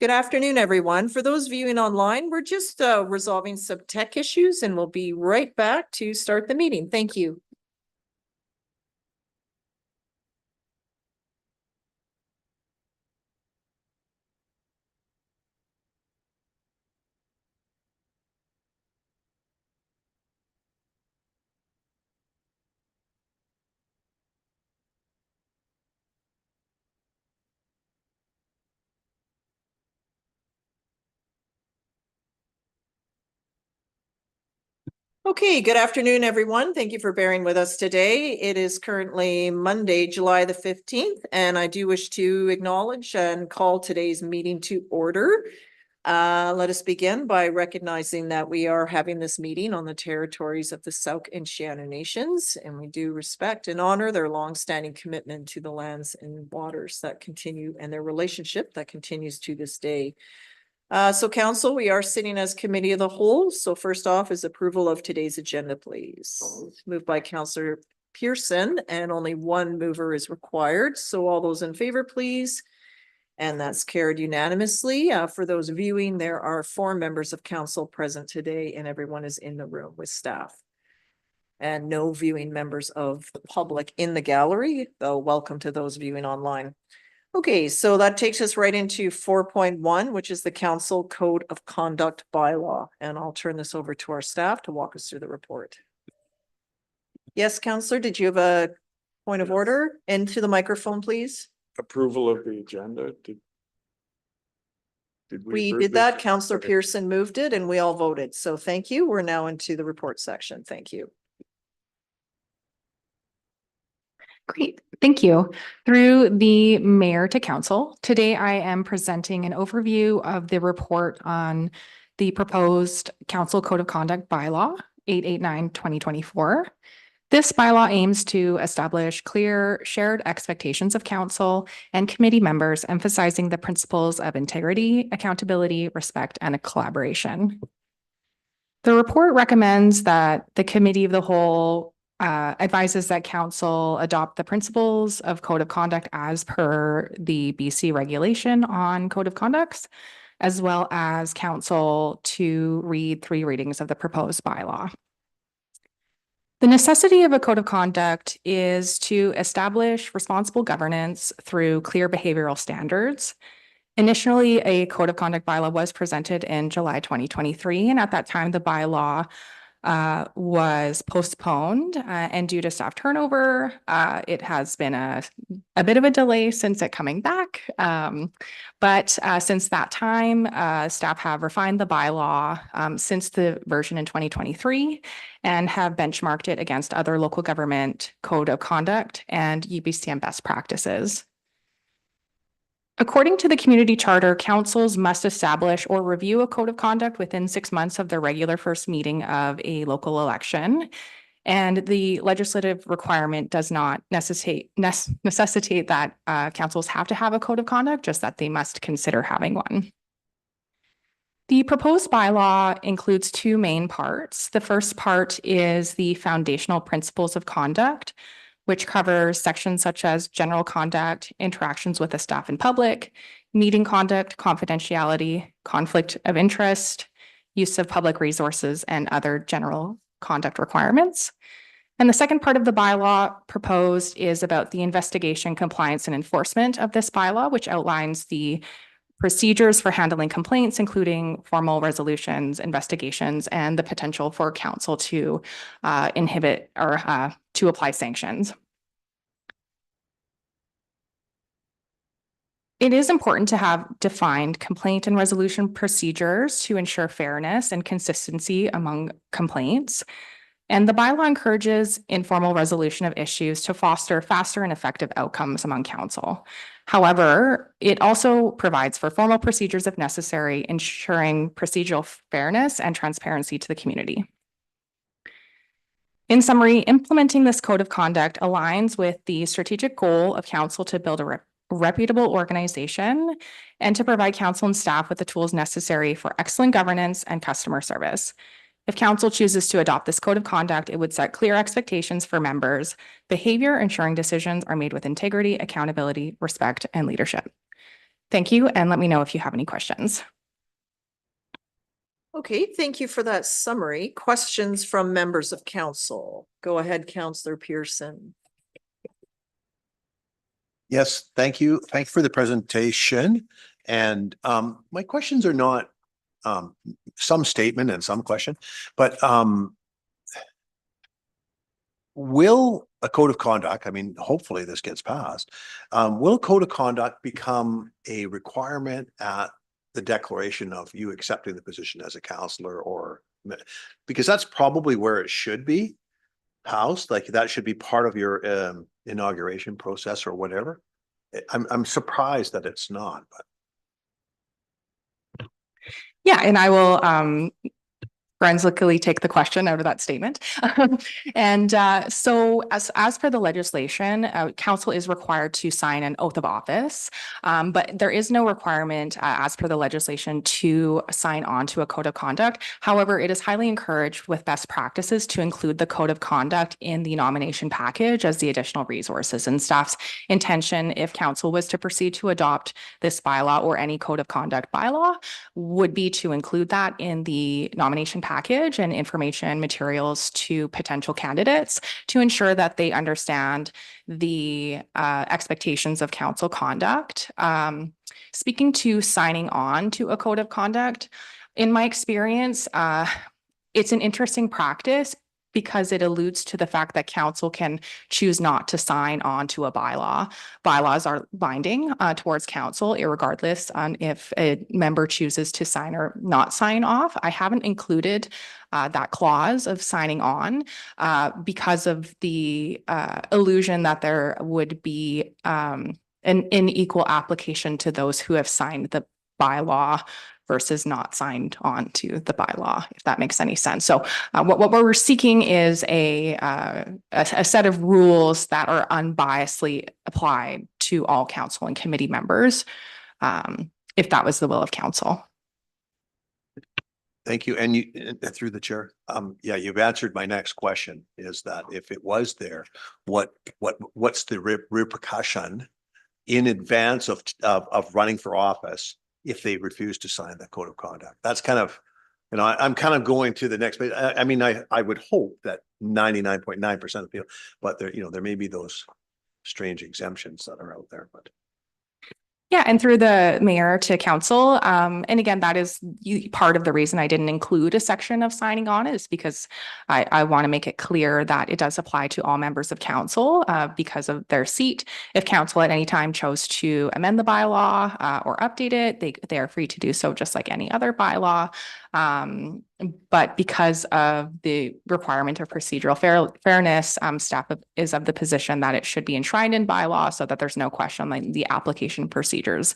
Good afternoon, everyone. For those viewing online, we're just resolving some tech issues and we'll be right back to start the meeting. Thank you. Okay, good afternoon, everyone. Thank you for bearing with us today. It is currently Monday, July the 15th, and I do wish to acknowledge and call today's meeting to order. Let us begin by recognizing that we are having this meeting on the territories of the Sauk and Shannon Nations, and we do respect and honor their longstanding commitment to the lands and waters that continue and their relationship that continues to this day. So council, we are sitting as committee of the whole. So first off is approval of today's agenda, please. Moved by Councillor Pearson, and only one mover is required. So all those in favor, please. And that's carried unanimously. For those viewing, there are 4 members of council present today, and everyone is in the room with staff. And no viewing members of the public in the gallery, though welcome to those viewing online. Okay, so that takes us right into 4.1, which is the Council Code of Conduct bylaw. And I'll turn this over to our staff to walk us through the report. Yes, Councillor, did you have a point of order? Into the microphone, please. Approval of the agenda. Did we did that? Councillor Pearson moved it and we all voted. So thank you. We're now into the report section. Thank you. Great, thank you. Through the mayor to council, today I am presenting an overview of the report on the proposed Council Code of Conduct bylaw 889/2024. This bylaw aims to establish clear shared expectations of council and committee members, emphasizing the principles of integrity, accountability, respect, and collaboration. The report recommends that the committee of the whole advises that council adopt the principles of code of conduct as per the BC regulation on code of conducts, as well as council to read 3 readings of the proposed bylaw. The necessity of a code of conduct is to establish responsible governance through clear behavioral standards. Initially, a code of conduct bylaw was presented in July 2023, and at that time, the bylaw was postponed and due to staff turnover, it has been a bit of a delay since it coming back. But since that time, staff have refined the bylaw since the version in 2023 and have benchmarked it against other local government code of conduct and UBCM best practices. According to the community charter, councils must establish or review a code of conduct within 6 months of the regular first meeting of a local election. And the legislative requirement does not necessitate that councils have to have a code of conduct, just that they must consider having one. The proposed bylaw includes 2 main parts. The first part is the foundational principles of conduct, which covers sections such as general conduct, interactions with the staff and public, meeting conduct, confidentiality, conflict of interest, use of public resources, and other general conduct requirements. And the second part of the bylaw proposed is about the investigation, compliance, and enforcement of this bylaw, which outlines the procedures for handling complaints, including formal resolutions, investigations, and the potential for council to inhibit or to apply sanctions. It is important to have defined complaint and resolution procedures to ensure fairness and consistency among complaints. And the bylaw encourages informal resolution of issues to foster faster and effective outcomes among council. However, it also provides for formal procedures if necessary, ensuring procedural fairness and transparency to the community. In summary, implementing this code of conduct aligns with the strategic goal of council to build a reputable organization and to provide council and staff with the tools necessary for excellent governance and customer service. If council chooses to adopt this code of conduct, it would set clear expectations for members' behavior, ensuring decisions are made with integrity, accountability, respect, and leadership. Thank you, and let me know if you have any questions. Okay, thank you for that summary. Questions from members of council? Go ahead, Councillor Pearson. Yes, thank you. Thank you for the presentation. And my questions are not some statement and some question, but will a code of conduct, I mean, hopefully this gets passed, will code of conduct become a requirement at the declaration of you accepting the position as a counselor, or because that's probably where it should be housed, like that should be part of your inauguration process or whatever. I'm surprised that it's not, but Yeah, and I will forensically take the question out of that statement. And so as per the legislation, council is required to sign an oath of office, but there is no requirement as per the legislation to sign on to a code of conduct. However, it is highly encouraged with best practices to include the code of conduct in the nomination package as the additional resources, and staff's intention, if council was to proceed to adopt this bylaw or any code of conduct bylaw, would be to include that in the nomination package and information materials to potential candidates to ensure that they understand the expectations of council conduct. Speaking to signing on to a code of conduct, in my experience, it's an interesting practice because it alludes to the fact that council can choose not to sign on to a bylaw. Bylaws are binding towards council, irregardless on if a member chooses to sign or not sign off. I haven't included that clause of signing on because of the illusion that there would be an unequal application to those who have signed the bylaw versus not signed on to the bylaw, if that makes any sense. So what we're seeking is a set of rules that are unbiasedly applied to all council and committee members, if that was the will of council. thank you. And you, through the chair, yeah, you've answered my next question, is that if it was there, what's the repercussion in advance of running for office if they refuse to sign the code of conduct? That's kind of, you know, I'm kind of going to the next, I mean, I would hope that 99.9% of people, but there, you know, there may be those strange exemptions that are out there, but. Yeah, and through the mayor to council. And again, that is part of the reason I didn't include a section of signing on is because I want to make it clear that it does apply to all members of council because of their seat. If council at any time chose to amend the bylaw or update it, they are free to do so just like any other bylaw. But because of the requirement of procedural fairness, staff is of the position that it should be enshrined in bylaw so that there's no question on the application procedures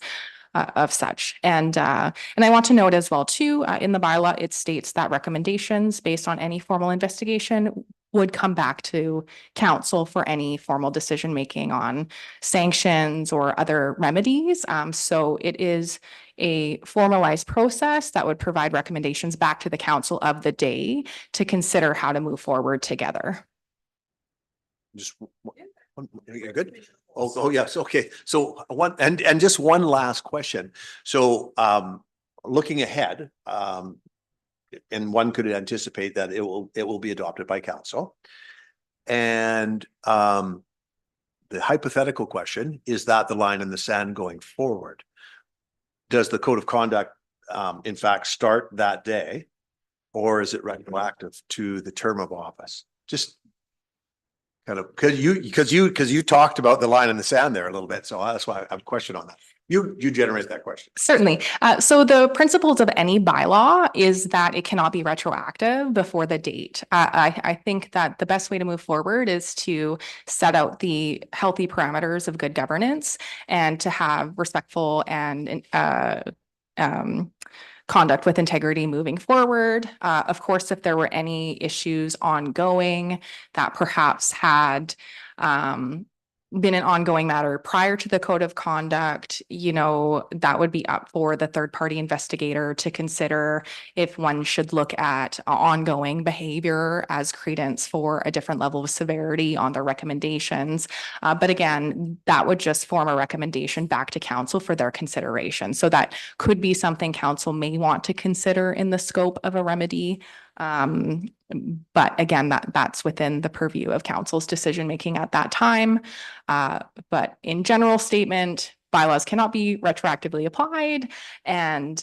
of such. And I want to note as well too, in the bylaw, it states that recommendations based on any formal investigation would come back to council for any formal decision making on sanctions or other remedies. So it is a formalized process that would provide recommendations back to the council of the day to consider how to move forward together. Just you're good. Oh, yes. Okay. So one, and just one last question. So, looking ahead, and one could anticipate that it will be adopted by council. And, the hypothetical question, is that the line in the sand going forward? Does the code of conduct, in fact, start that day? Or is it retroactive to the term of office? Just kind of, because you talked about the line in the sand there a little bit. So that's why I have a question on that. You generate that question. Certainly. So the principles of any bylaw is that it cannot be retroactive before the date. I think that the best way to move forward is to set out the healthy parameters of good governance and to have respectful and conduct with integrity moving forward. Of course, if there were any issues ongoing that perhaps had been an ongoing matter prior to the code of conduct, that would be up for the third party investigator to consider if one should look at ongoing behavior as credence for a different level of severity on their recommendations. But again, that would just form a recommendation back to council for their consideration. So that could be something council may want to consider in the scope of a remedy. But again, that's within the purview of council's decision making at that time. But in general statement, bylaws cannot be retroactively applied, and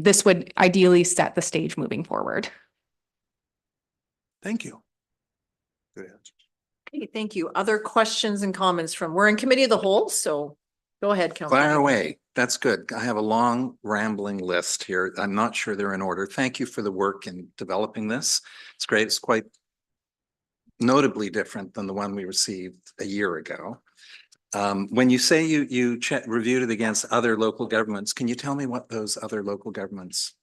this would ideally set the stage moving forward. Thank you. Good answer. Okay, thank you. Other questions and comments we're in committee of the whole, so go ahead, Councilor. Fire away. That's good. I have a long rambling list here. I'm not sure they're in order. Thank you for the work in developing this. It's great. It's quite notably different than the one we received a year ago. When you say you reviewed it against other local governments, can you tell me what those other local governments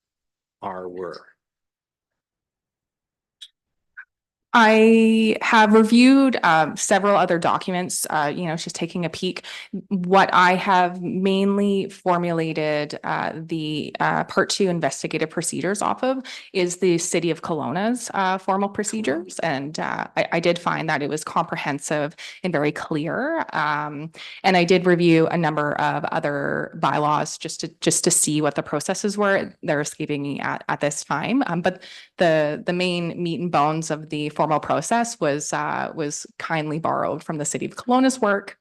were? I have reviewed several other documents, just taking a peek. What I have mainly formulated the Part 2 investigative procedures off of is the City of Kelowna's formal procedures. And I did find that it was comprehensive and very clear. And I did review a number of other bylaws just to see what the processes were. They're escaping me at this time. But the main meat and bones of the formal process was kindly borrowed from the City of Kelowna's work.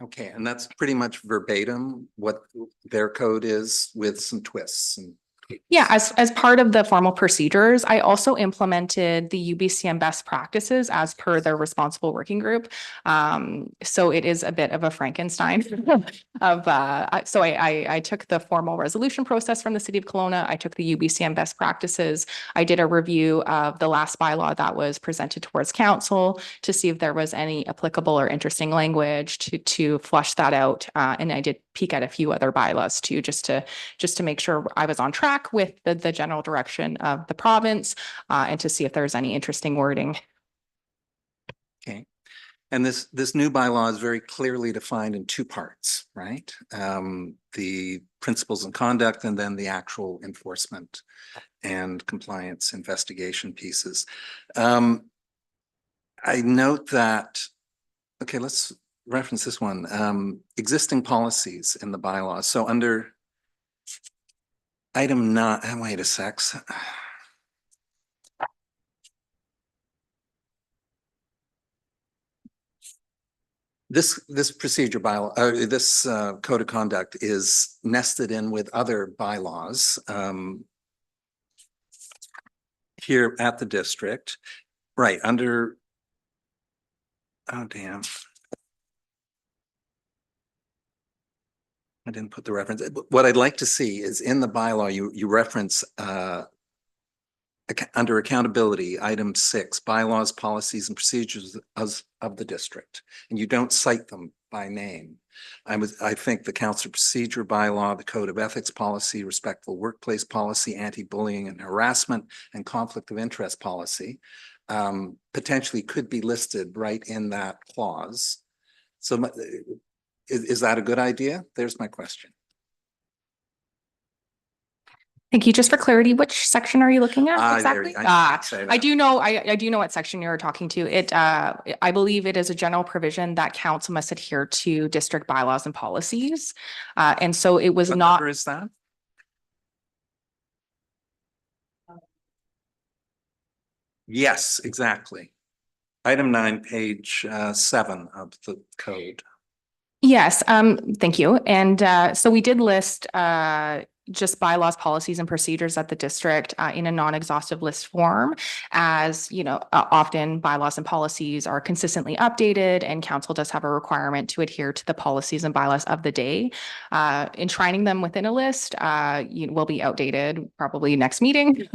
Okay, and that's pretty much verbatim what their code is with some twists and Yeah, as part of the formal procedures, I also implemented the UBCM best practices as per their responsible working group. So it is a bit of a Frankenstein so I took the formal resolution process from the City of Kelowna. I took the UBCM best practices. I did a review of the last bylaw that was presented towards council to see if there was any applicable or interesting language to flush that out. And I did peek at a few other bylaws too, just to make sure I was on track with the general direction of the province and to see if there's any interesting wording. okay. And this new bylaw is very clearly defined in two parts, right? The principles and conduct, and then the actual enforcement and compliance investigation pieces. I note that, okay, let's reference this one. Existing policies in the bylaws. So under item 9, wait a sec. This procedure bylaw, this code of conduct is nested in with other bylaws here at the district, right under. Oh damn! I didn't put the reference. What I'd like to see is in the bylaw you reference under accountability, item 6, bylaws, policies, and procedures of the district, and you don't cite them by name. I think the council procedure bylaw, the code of ethics policy, respectful workplace policy, anti-bullying and harassment, and conflict of interest policy potentially could be listed right in that clause. So is that a good idea? There's my question. Thank you. Just for clarity, which section are you looking at exactly? I do know. I do know what section you're talking to. I believe it is a general provision that council must adhere to district bylaws and policies, and so it was What not. number is that? Yes, exactly. Item 9, page 7 of the code. Yes. Thank you. And so we did list just bylaws, policies, and procedures at the district in a non-exhaustive list form. As you know, often bylaws and policies are consistently updated, and council does have a requirement to adhere to the policies and bylaws of the day. Enshrining them within a list will be outdated probably next meeting.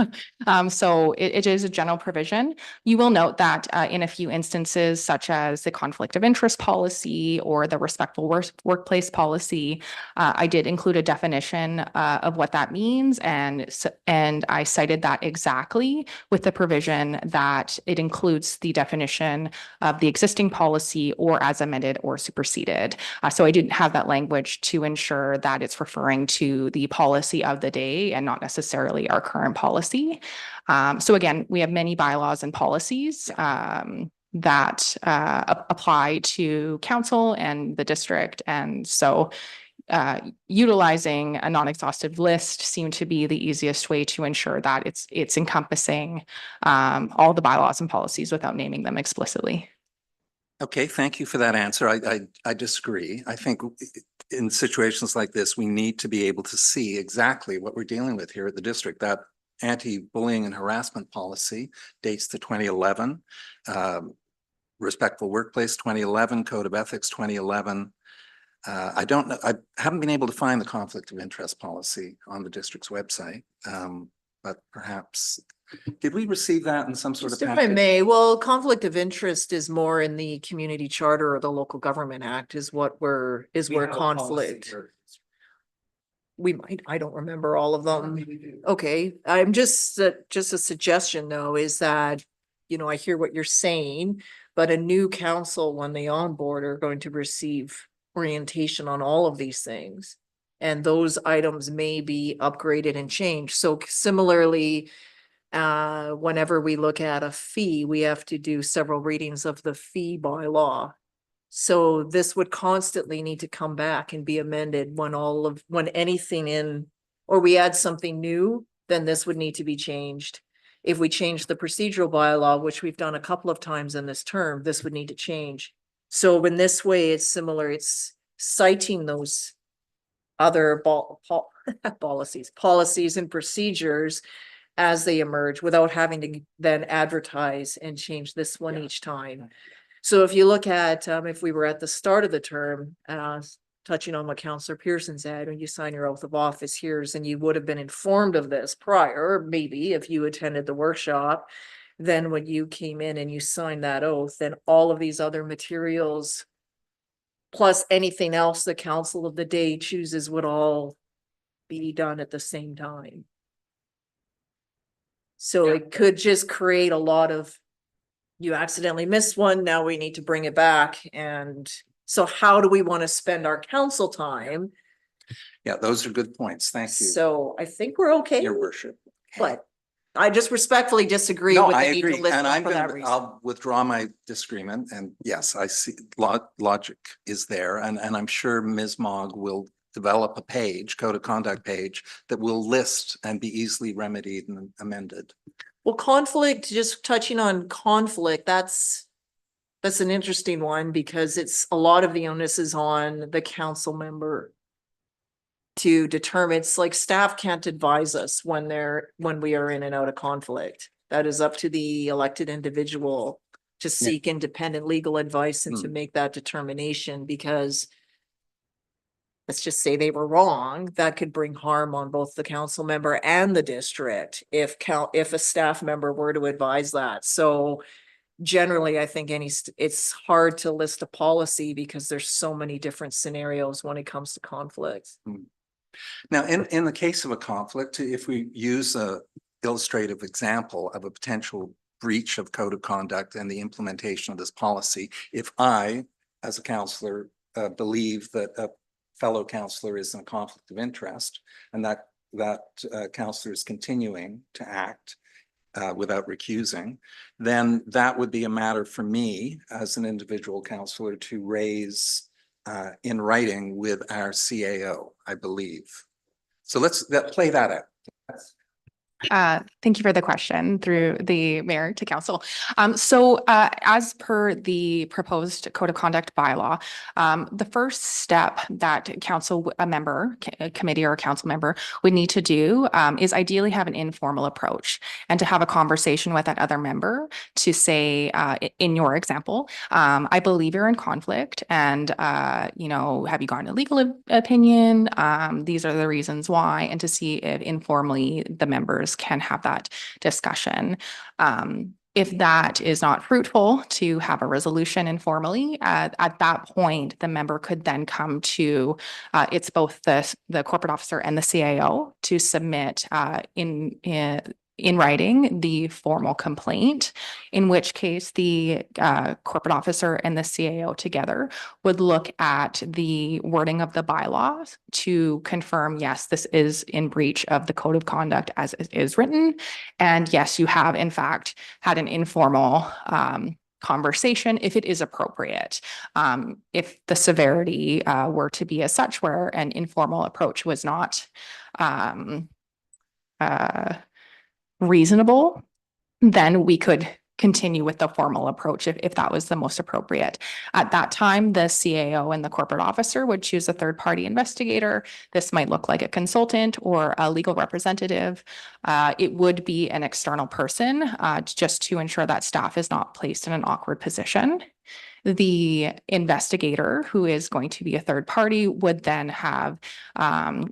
So it is a general provision. You will note that in a few instances, such as the conflict of interest policy or the respectful workplace policy, I did include a definition of what that means. And I cited that exactly with the provision that it includes the definition of the existing policy or as amended or superseded. So I didn't have that language to ensure that it's referring to the policy of the day and not necessarily our current policy. So again, we have many bylaws and policies that apply to council and the district. And so utilizing a non-exhaustive list seemed to be the easiest way to ensure that it's encompassing all the bylaws and policies without naming them explicitly. Okay, thank you for that answer. I disagree. I think in situations like this, we need to be able to see exactly what we're dealing with here at the district. That anti-bullying and harassment policy dates to 2011. Respectful Workplace 2011, Code of Ethics 2011. I don't know, I haven't been able to find the conflict of interest policy on the district's website. But perhaps, did we receive that in some sort of Just if I package? may, well, conflict of interest is more in the community charter or the local government act is what where conflict. We might, I don't remember all of them. Okay, I'm just a suggestion though, is that, you know, I hear what you're saying, but a new council, when they onboard, are going to receive orientation on all of these things. And those items may be upgraded and changed. So similarly, whenever we look at a fee, we have to do several readings of the fee bylaw. So this would constantly need to come back and be amended when anything in, or we add something new, then this would need to be changed. If we change the procedural bylaw, which we've done a couple of times in this term, this would need to change. So in this way, it's similar, it's citing those other policies and procedures as they emerge without having to then advertise and change this one each time. So if you look at, if we were at the start of the term, touching on what Councillor Pearson said, when you sign your oath of office, here's, and you would have been informed of this prior, maybe if you attended the workshop, then when you came in and you signed that oath, then all of these other materials, plus anything else the council of the day chooses, would all be done at the same time. So it could just create a lot of, you accidentally missed one, now we need to bring it back. And so how do we want to spend our council time? Yeah, those are good points. Thank you, So I think we're okay, Your Worship. but I just respectfully disagree No, with I the need to agree. list And them for that reason. I'll withdraw my disagreement. And yes, I see logic is there. And I'm sure Ms. Mogg will develop a page, code of conduct page, that will list and be easily remedied and amended. Well, conflict, just touching on conflict, that's an interesting one because it's a lot of the onus is on the council member to determine. It's like staff can't advise us when we are in and out of conflict. That is up to the elected individual to seek independent legal advice and to make that determination, because let's just say they were wrong, that could bring harm on both the council member and the district if a staff member were to advise that. So generally, I think it's hard to list a policy because there's so many different scenarios when it comes to conflicts. Now, in the case of a conflict, if we use a illustrative example of a potential breach of code of conduct and the implementation of this policy, if I, as a counselor, believe that a fellow counselor is in a conflict of interest and that counselor is continuing to act without recusing, then that would be a matter for me as an individual counselor to raise in writing with our CAO, I believe. So let's play that out. Thank you for the question through the mayor to council. So as per the proposed code of conduct bylaw, the first step that a committee or a council member would need to do is ideally have an informal approach and to have a conversation with that other member to say, in your example, I believe you're in conflict and, have you gotten a legal opinion? These are the reasons why, and to see if informally the members can have that discussion. If that is not fruitful to have a resolution informally, at that point, the member could then come to, it's both the corporate officer and the CAO to submit in writing the formal complaint, in which case the corporate officer and the CAO together would look at the wording of the bylaws to confirm, yes, this is in breach of the code of conduct as it is written. And yes, you have in fact had an informal conversation if it is appropriate. If the severity were to be as such where an informal approach was not reasonable, then we could continue with the formal approach if that was the most appropriate. At that time, the CAO and the corporate officer would choose a third-party investigator. This might look like a consultant or a legal representative. It would be an external person, just to ensure that staff is not placed in an awkward position. The investigator, who is going to be a third party, would then have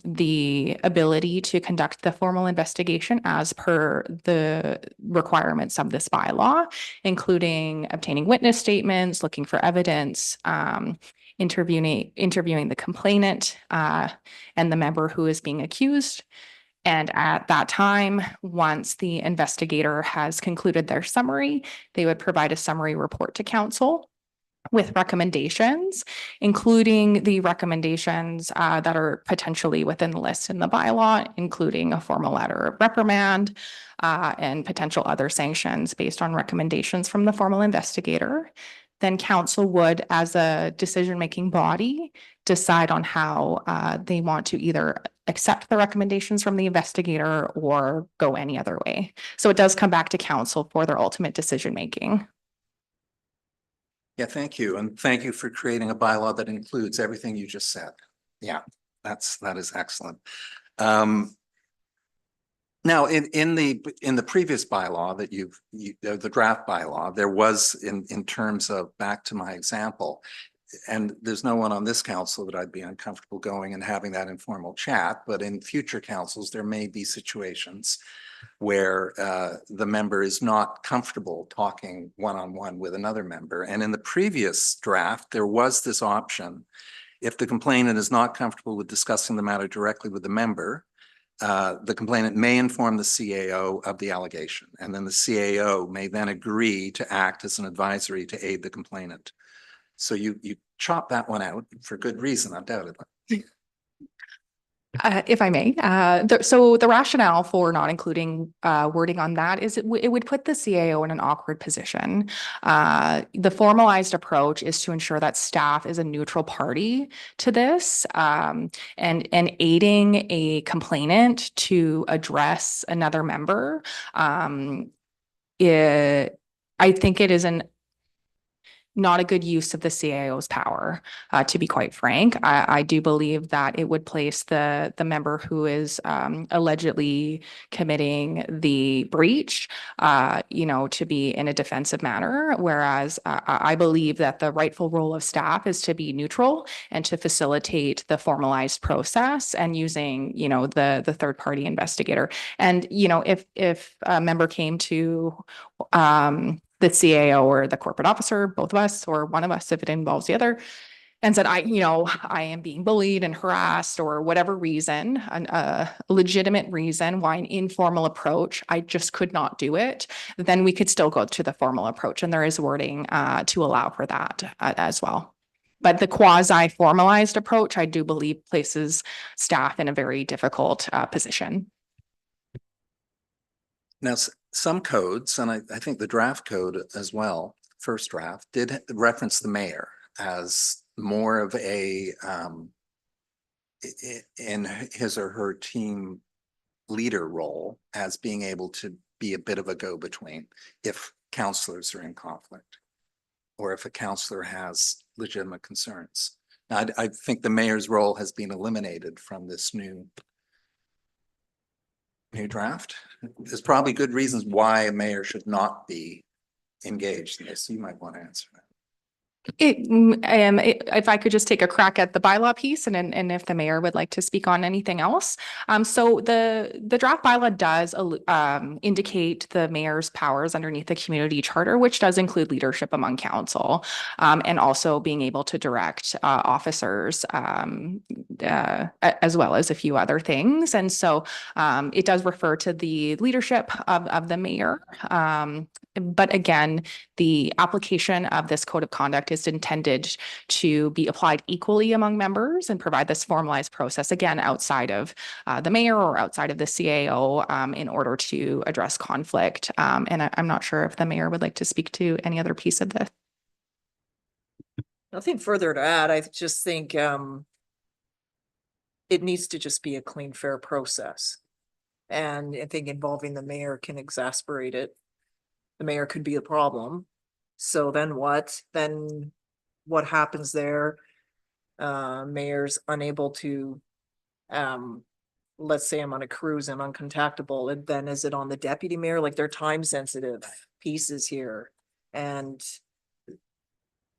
the ability to conduct the formal investigation as per the requirements of this bylaw, including obtaining witness statements, looking for evidence, interviewing the complainant and the member who is being accused. And at that time, once the investigator has concluded their summary, they would provide a summary report to council with recommendations, including the recommendations that are potentially within the list in the bylaw, including a formal letter of reprimand and potential other sanctions based on recommendations from the formal investigator. Then council would, as a decision-making body, decide on how they want to either accept the recommendations from the investigator or go any other way. So it does come back to council for their ultimate decision-making. Yeah, thank you. And thank you for creating a bylaw that includes everything you just said. Yeah, that is excellent. Now, in the previous bylaw that the draft bylaw, there was in terms of, back to my example, and there's no one on this council that I'd be uncomfortable going and having that informal chat, but in future councils, there may be situations where the member is not comfortable talking one-on-one with another member. And in the previous draft, there was this option. If the complainant is not comfortable with discussing the matter directly with the member, the complainant may inform the CAO of the allegation, and then the CAO may then agree to act as an advisory to aid the complainant. So you chop that one out for good reason, undoubtedly. If I may, so the rationale for not including wording on that is it would put the CAO in an awkward position. The formalized approach is to ensure that staff is a neutral party to this, and aiding a complainant to address another member. I think it is not a good use of the CAO's power, to be quite frank. I do believe that it would place the member who is allegedly committing the breach, to be in a defensive manner. Whereas I believe that the rightful role of staff is to be neutral and to facilitate the formalized process and using, the third party investigator. And, if a member came to the CAO or the corporate officer, both of us, or one of us, if it involves the other, and said, I am being bullied and harassed, or whatever reason, a legitimate reason why an informal approach, I just could not do it, then we could still go to the formal approach. And there is wording to allow for that as well. But the quasi-formalized approach, I do believe, places staff in a very difficult position. Now, some codes, and I think the draft code as well, first draft, did reference the mayor as more of a, in his or her team leader role, as being able to be a bit of a go-between if counselors are in conflict, or if a counselor has legitimate concerns. Now, I think the mayor's role has been eliminated from this new draft. There's probably good reasons why a mayor should not be engaged in this. You might want to answer that. If I could just take a crack at the bylaw piece and if the mayor would like to speak on anything else. So the draft bylaw does indicate the mayor's powers underneath the community charter, which does include leadership among council, and also being able to direct officers as well as a few other things. And so it does refer to the leadership of the mayor. But again, the application of this code of conduct is intended to be applied equally among members and provide this formalized process, again, outside of the mayor or outside of the CAO in order to address conflict. And I'm not sure if the mayor would like to speak to any other piece of this. Nothing further to add. I just think it needs to just be a clean, fair process. And I think involving the mayor can exasperate it. The mayor could be a problem. So then what? Then what happens there? Mayor's unable to, let's say I'm on a cruise, I'm uncontactable, and then is it on the deputy mayor? Like, they're time sensitive pieces here. And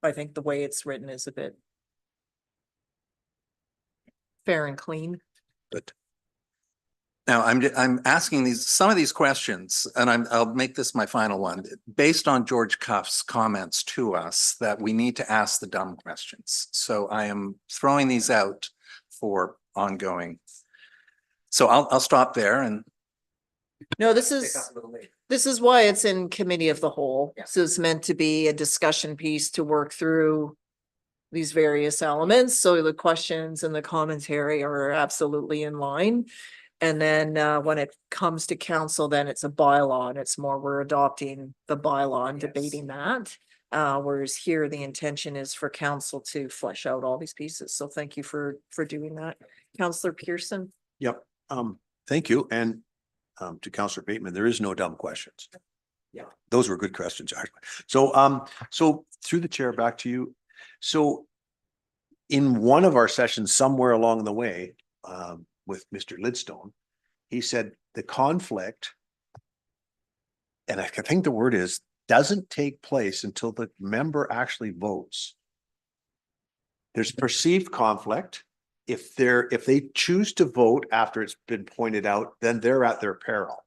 I think the way it's written is a bit fair and clean. But now I'm asking some of these questions, and I'll make this my final one, based on George Cuff's comments to us that we need to ask the dumb questions. So I am throwing these out for ongoing. So I'll stop there and. No, this is why it's in committee of the whole. Yeah. This is meant to be a discussion piece to work through these various elements. So the questions and the commentary are absolutely in line. And then when it comes to council, then it's a bylaw and it's more, we're adopting the bylaw and debating that. Whereas here, the intention is for council to flesh out all these pieces. So thank you for doing that. Councillor Pearson. Yep. Thank you. And to Councillor Bateman, there is no dumb questions. Yeah. Those were good questions, actually. So so through the chair, back to you. So in one of our sessions somewhere along the way, with Mr. Lidstone, he said the conflict, and I think the word is, doesn't take place until the member actually votes. There's perceived conflict. If they choose to vote after it's been pointed out, then they're at their peril.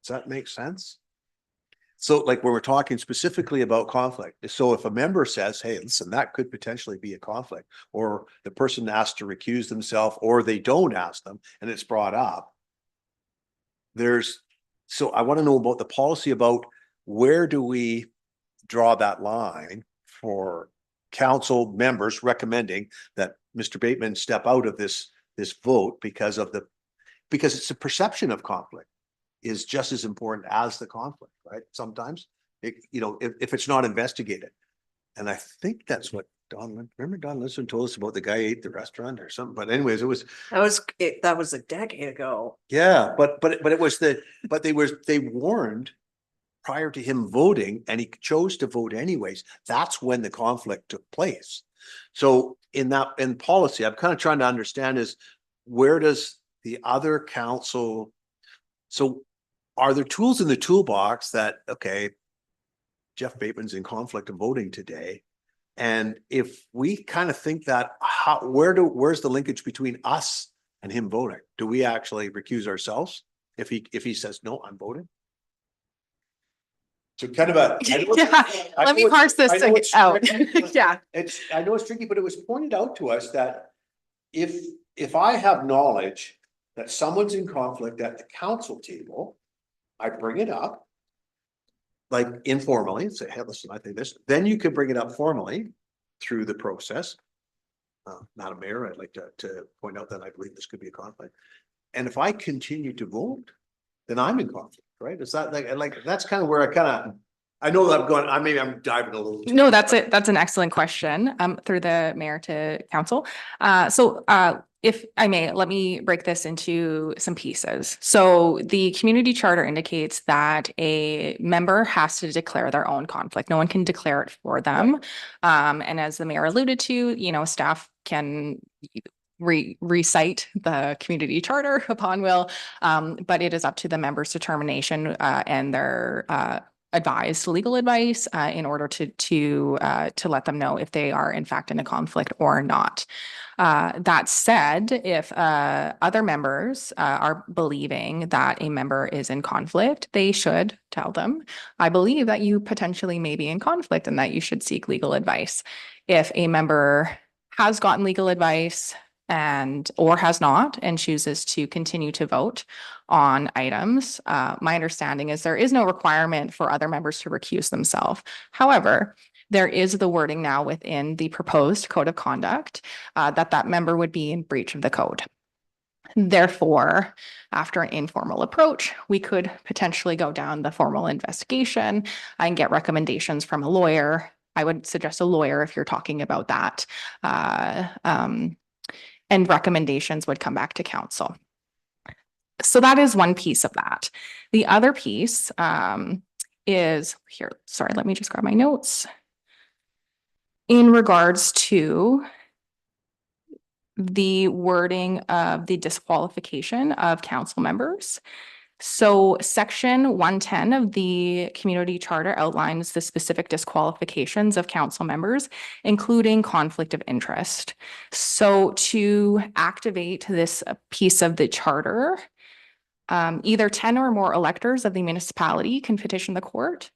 Does that make sense? So like when we're talking specifically about conflict, so if a member says, hey, listen, that could potentially be a conflict, or the person asks to recuse themselves, or they don't ask them and it's brought up. So I want to know about the policy about where do we draw that line for council members recommending that Mr. Bateman step out of this vote because it's the perception of conflict is just as important as the conflict, right? Sometimes, if it's not investigated. And I think that's what remember Don Liston told us about the guy who ate the restaurant or something, but anyways, That was a decade ago. yeah, but it was they warned prior to him voting and he chose to vote anyways. That's when the conflict took place. So in policy, I'm kind of trying to understand is where does the other council, so are there tools in the toolbox that, okay, Jeff Bateman's in conflict of voting today. And if we kind of think that, where's the linkage between us and him voting? Do we actually recuse ourselves if he says, no, I'm voting? So kind of Yeah, let me parse this out. Yeah. I know it's tricky, but it was pointed out to us that if I have knowledge that someone's in conflict at the council table, I bring it up like informally and say, hey, listen, I think this, then you can bring it up formally through the process. Madam Mayor, I'd like to point out that I believe this could be a conflict. And if I continue to vote, then I'm in conflict, right? Is that like that's kind of where I know that I'm diving a little. No, that's it. That's an excellent question. Through the mayor to council. If I may, let me break this into some pieces. So the community charter indicates that a member has to declare their own conflict. No one can declare it for them. And as the mayor alluded to, staff can recite the community charter upon will, but it is up to the members' determination and their advised legal advice in order to let them know if they are in fact in a conflict or not. That said, if other members are believing that a member is in conflict, they should tell them, I believe that you potentially may be in conflict and that you should seek legal advice. If a member has gotten legal advice or has not and chooses to continue to vote on items, my understanding is there is no requirement for other members to recuse themselves. However, there is the wording now within the proposed code of conduct that member would be in breach of the code. Therefore, after an informal approach, we could potentially go down the formal investigation and get recommendations from a lawyer. I would suggest a lawyer if you're talking about that. And recommendations would come back to council. So that is one piece of that. The other piece is here. Sorry, let me just grab my notes. In regards to the wording of the disqualification of council members. So section 110 of the community charter outlines the specific disqualifications of council members, including conflict of interest. So to activate this piece of the charter, either 10 or more electors of the municipality can petition the court,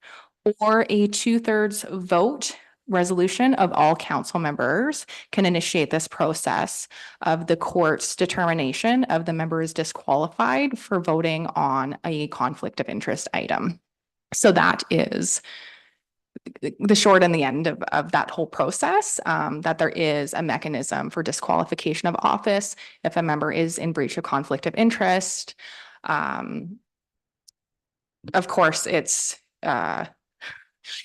or a 2/3 vote resolution of all council members can initiate this process of the court's determination of the member is disqualified for voting on a conflict of interest item. So that is the short and the end of that whole process, that there is a mechanism for disqualification of office if a member is in breach of conflict of interest. Of course, it's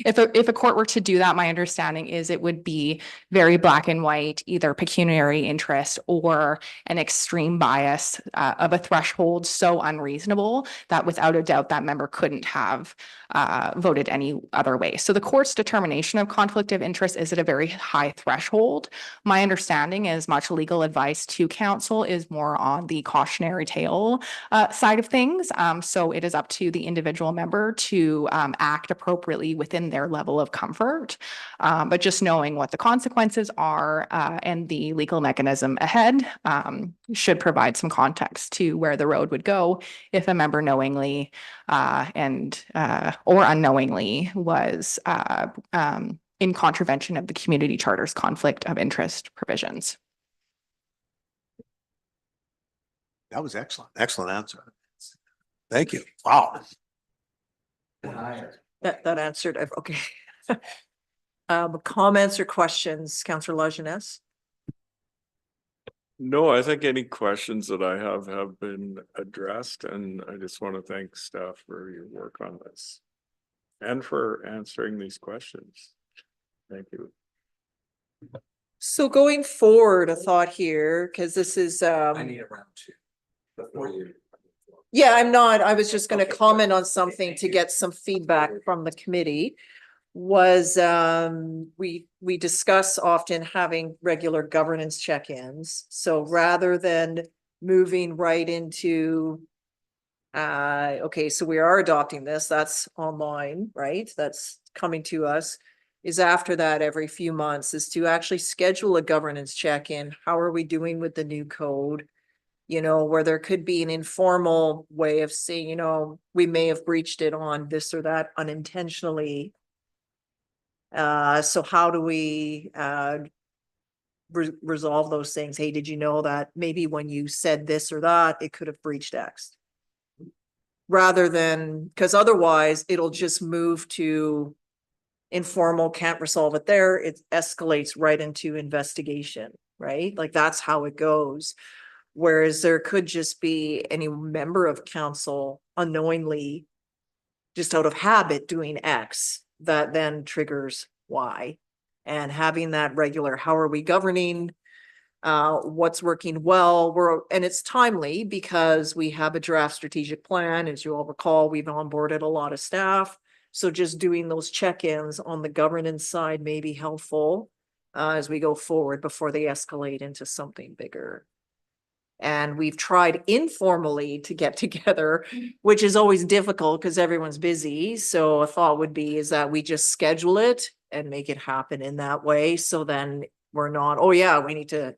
if a court were to do that, my understanding is it would be very black and white, either pecuniary interest or an extreme bias of a threshold so unreasonable that without a doubt that member couldn't have voted any other way. So the court's determination of conflict of interest is at a very high threshold. My understanding is much legal advice to council is more on the cautionary tale side of things. So it is up to the individual member to act appropriately within their level of comfort. But just knowing what the consequences are and the legal mechanism ahead should provide some context to where the road would go if a member knowingly or unknowingly was in contravention of the community charter's conflict of interest provisions. That was excellent. Excellent answer. Thank you. Wow. That answered, okay. Comments or questions, Councillor Lajeunesse? No, I think any questions that I have been addressed, and I just want to thank staff for your work on this and for answering these questions. Thank you. So going forward, a thought here, because this is I need a round two before you. yeah, I was just going to Okay, comment on okay, something thank to you. get some feedback from the committee. Was we discuss often having regular governance check-ins. So rather than moving right into okay, so we are adopting this, that's online, right? That's coming to us. Is after that every few months is to actually schedule a governance check-in. How are we doing with the new code? You know, where there could be an informal way of saying, you know, we may have breached it on this or that unintentionally. So how do we resolve those things? Hey, did you know that maybe when you said this or that, it could have breached X? Rather than, because otherwise it'll just move to informal, can't resolve it there. It escalates right into investigation, right? Like that's how it goes. Whereas there could just be any member of council unknowingly, just out of habit, doing X that then triggers Y. And having that regular, how are we governing? What's working well? And it's timely because we have a draft strategic plan. As you all recall, we've onboarded a lot of staff. So just doing those check-ins on the governance side may be helpful as we go forward before they escalate into something bigger. And we've tried informally to get together, which is always difficult because everyone's busy. So a thought would be is that we just schedule it and make it happen in that way. So then we're not, oh yeah, we need to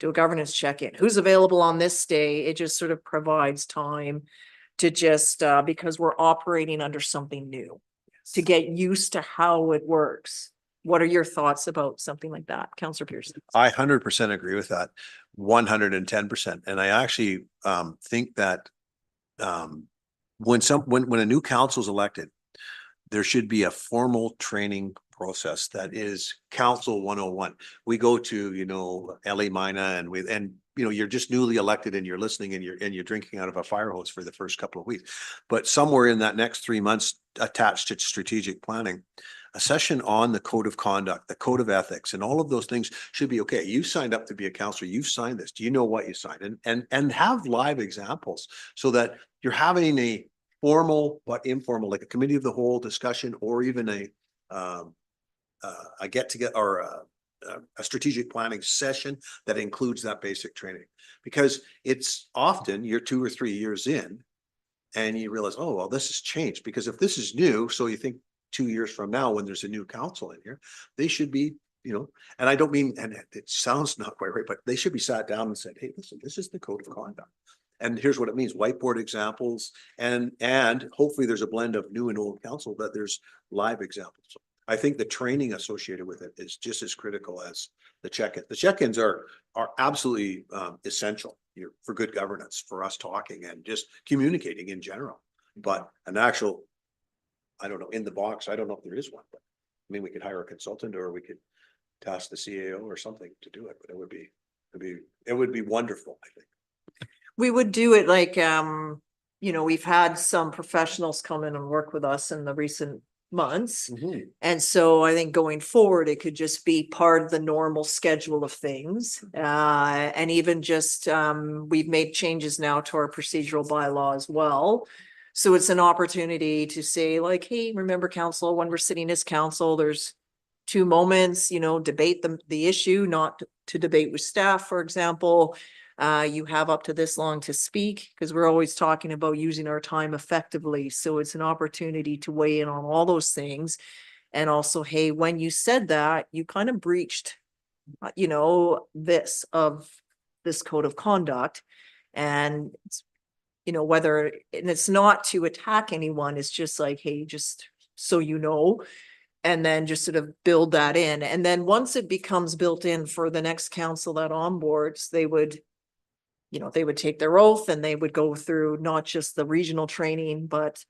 do a governance check-in. Who's available on this day? It just sort of provides time to just, because we're operating under something new, to get used to how it works. What are your thoughts about something like that, Councillor Pearson? I 100% agree with that, 110%. And I actually think that when a new council is elected, there should be a formal training process that is council 101. We go to, LA Mina and you're just newly elected and you're listening and you're drinking out of a fire hose for the first couple of weeks. But somewhere in that next 3 months attached to strategic planning, a session on the code of conduct, the code of ethics, and all of those things should be okay. You signed up to be a counselor. You've signed this. Do you know what you signed? And have live examples so that you're having a formal but informal, like a committee of the whole discussion, or even a get together or a strategic planning session that includes that basic training. Because it's often you're 2 or 3 years in and you realize, oh, well, this has changed. Because if this is new, so you think 2 years from now, when there's a new council in here, they should be, and I don't mean, and it sounds not quite right, but they should be sat down and said, hey, listen, this is the code of conduct. And here's what it means, whiteboard examples, and hopefully there's a blend of new and old council, that there's live examples. I think the training associated with it is just as critical as the check-in. The check-ins are absolutely essential for good governance, for us talking and just communicating in general. But an actual, I don't know, in the box, I don't know if there is one, but I mean, we could hire a consultant or we could task the CAO or something to do it, but it would be wonderful, I think. We would do it like, we've had some professionals come in and work with us in the recent months. And so I think going forward, it could just be part of the normal schedule of things. And even just, we've made changes now to our procedural bylaw as well. So it's an opportunity to say like, hey, remember council, when we're sitting as council, there's 2 moments, debate the issue, not to debate with staff, for example. You have up to this long to speak, because we're always talking about using our time effectively. So it's an opportunity to weigh in on all those things. And also, hey, when you said that, you kind of breached, this code of conduct. And whether, and it's not to attack anyone, it's just like, hey, just so you know, and then just sort of build that in. And then once it becomes built in for the next council that onboards, they would take their oath and they would go through not just the regional training, but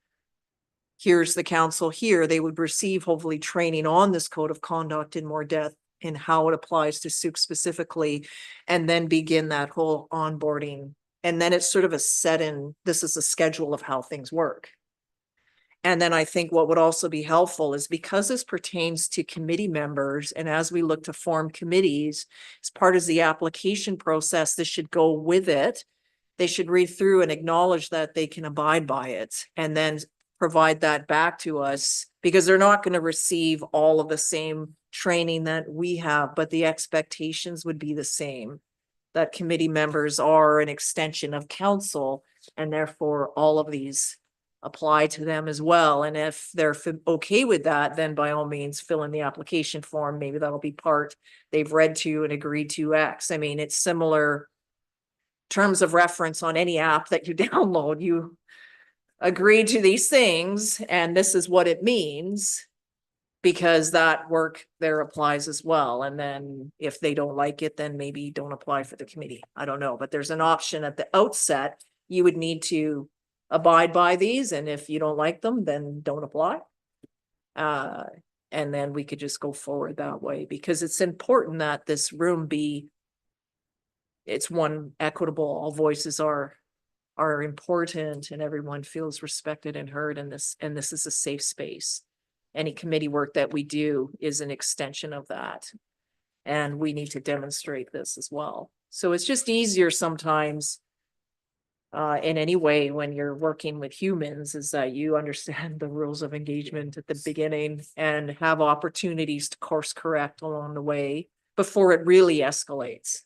here's the council here. They would receive hopefully training on this code of conduct in more depth in how it applies to Souk specifically, and then begin that whole onboarding. And then it's sort of this is a schedule of how things work. And then I think what would also be helpful is, because this pertains to committee members, and as we look to form committees, as part of the application process, this should go with it. They should read through and acknowledge that they can abide by it, and then provide that back to us, because they're not going to receive all of the same training that we have, but the expectations would be the same, that committee members are an extension of council, and therefore all of these apply to them as well. And if they're okay with that, then by all means, fill in the application form. Maybe that'll be part they've read to and agreed to X. I mean, it's similar terms of reference on any app that you download. You agree to these things, and this is what it means, because that work there applies as well. And then if they don't like it, then maybe don't apply for the committee. I don't know, but there's an option at the outset. You would need to abide by these, and if you don't like them, then don't apply. And then we could just go forward that way, because it's important that this room it's one equitable, all voices are important, and everyone feels respected and heard in this, and this is a safe space. Any committee work that we do is an extension of that, and we need to demonstrate this as well. So it's just easier sometimes in any way when you're working with humans, is that you understand the rules of engagement at the beginning and have opportunities to course correct along the way before it really escalates.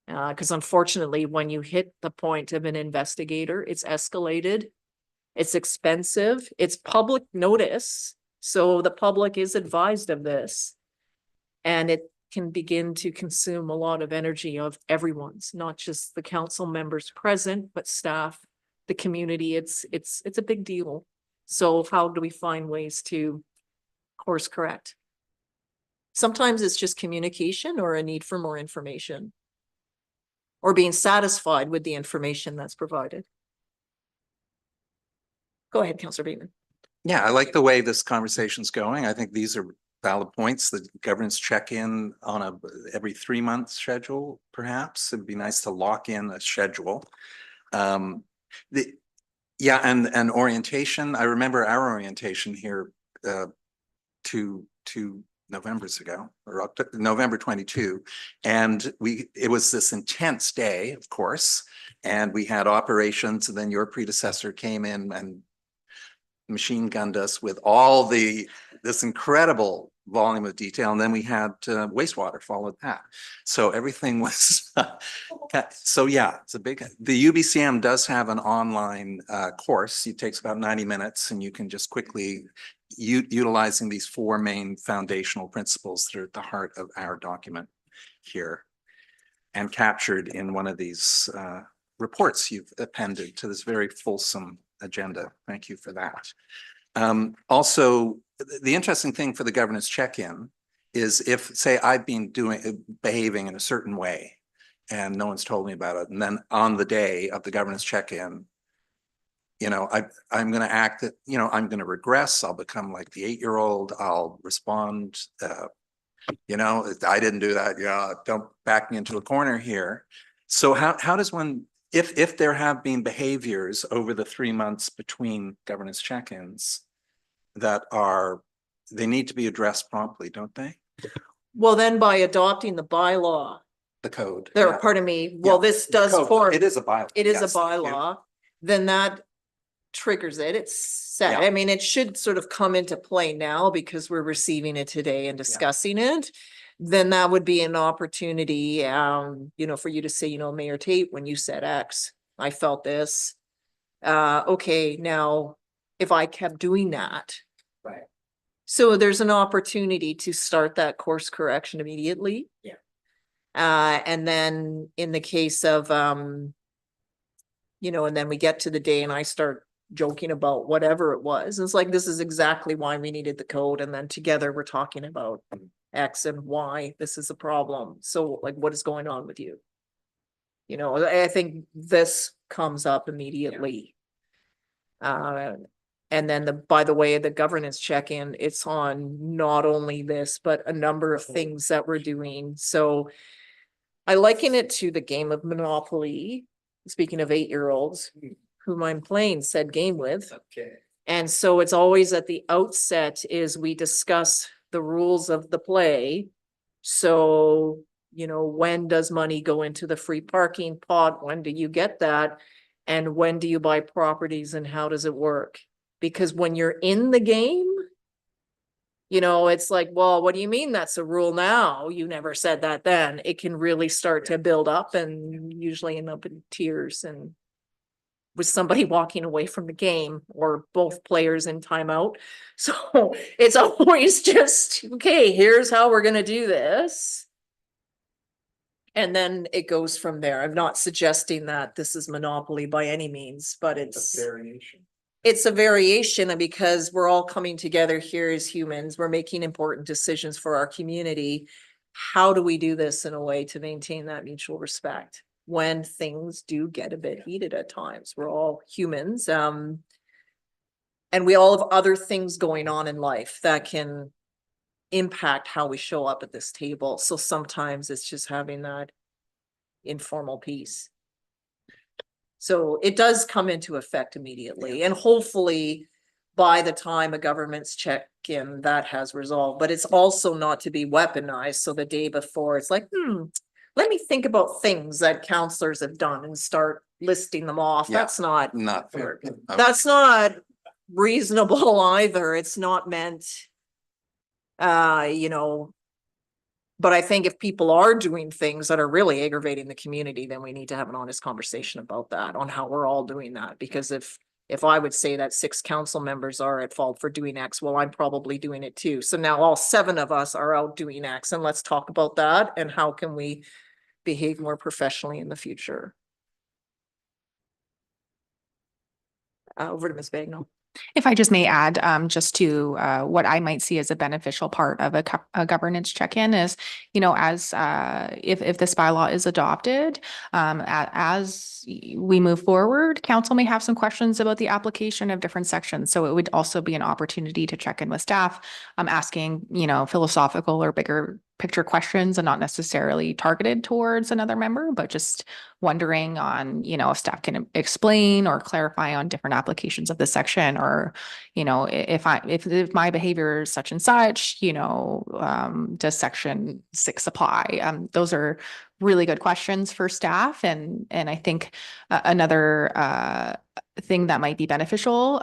Because unfortunately, when you hit the point of an investigator, it's escalated. It's expensive, it's public notice, so the public is advised of this. And it can begin to consume a lot of energy of everyone's, not just the council members present, but staff, the community. It's a big deal. So how do we find ways to course correct? Sometimes it's just communication or a need for more information, or being satisfied with the information that's provided. Go ahead, Councillor Bateman. Yeah, I like the way this conversation's going. I think these are valid points. The governance check-in on a every 3 month schedule, perhaps. It'd be nice to lock in a schedule. And orientation. I remember our orientation here two Novembers ago, or November 22. And it was this intense day, of course, and we had operations, and then your predecessor came in and machine gunned us with all this incredible volume of detail. And then we had wastewater followed that. So everything was, so yeah, it's a big, the UBCM does have an online course. It takes about 90 minutes and you can just quickly utilizing these 4 main foundational principles that are at the heart of our document here and captured in one of these reports you've appended to this very fulsome agenda. Thank you for that. Also, the interesting thing for the governance check-in is if, say, I've been behaving in a certain way and no one's told me about it, and then on the day of the governance check-in, you know, I'm going to act that, you know, I'm going to regress. I'll become like the 8-year-old. I'll respond, you know, I didn't do that. Yeah, don't back me into a corner here. So how does one, if there have been behaviors over the 3 months between governance check-ins that they need to be addressed promptly, don't they? Well, then by adopting the bylaw, The code. there, yeah. pardon me, well, Yeah, this the does code. form, It is a bylaw. it is a Yes, thank you. bylaw, then that triggers it. It's set. Yeah. I mean, it should sort of come into play now because we're receiving it today and discussing it. Then that would be an opportunity, you know, for you to say, you know, Mayor Tate, when you said X, I felt this. Okay, now if I kept doing that. Right. So there's an opportunity to start that course correction immediately. Yeah. And then in the case of, you know, and then we get to the day and I start joking about whatever it was. It's like, this is exactly why we needed the code. And then together we're talking about X and Y. This is a problem. So like, what is going on with you? You know, I think this comes up immediately. And then by the way, the governance check-in, it's on not only this, but a number of things that we're doing. So I liken it to the game of Monopoly. Speaking of 8-year-olds, whom I'm playing said game with. Okay. And so it's always at the outset is we discuss the rules of the play. So, you know, when does money go into the free parking pot? When do you get that? And when do you buy properties and how does it work? Because when you're in the game, you know, it's like, well, what do you mean that's a rule now? You never said that then. It can really start to build up and usually end up in tears and with somebody walking away from the game or both players in timeout. So it's always just, okay, here's how we're going to do this. And then it goes from there. I'm not suggesting that this is Monopoly by any means, but it's variation. It's a variation because we're all coming together here as humans. We're making important decisions for our community. How do we do this in a way to maintain that mutual respect when things do get a bit heated at times? We're all humans. And we all have other things going on in life that can impact how we show up at this table. So sometimes it's just having that informal piece. So it does come into effect immediately, and hopefully by the time a government's check-in, that has resolved, but it's also not to be weaponized. So the day before it's like, let me think about things that counselors have done and start listing them off. Yeah. That's not, Not fair. that's not reasonable either. It's not meant, you know, But I think if people are doing things that are really aggravating the community, then we need to have an honest conversation about that, on how we're all doing that. Because if I would say that 6 council members are at fault for doing X, well, I'm probably doing it too. So now all 7 of us are out doing X, and let's talk about that and how can we behave more professionally in the future. Over to Ms. Bagnall. If I just may add, just to what I might see as a beneficial part of a governance check-in is, you know, as if this bylaw is adopted, as we move forward, council may have some questions about the application of different sections. So it would also be an opportunity to check in with staff, asking, you know, philosophical or bigger picture questions and not necessarily targeted towards another member, but just wondering on, you know, if staff can explain or clarify on different applications of the section, or, you know, if my behavior is such and such, you know, does section 6 apply? Those are really good questions for staff. And I think another thing that might be beneficial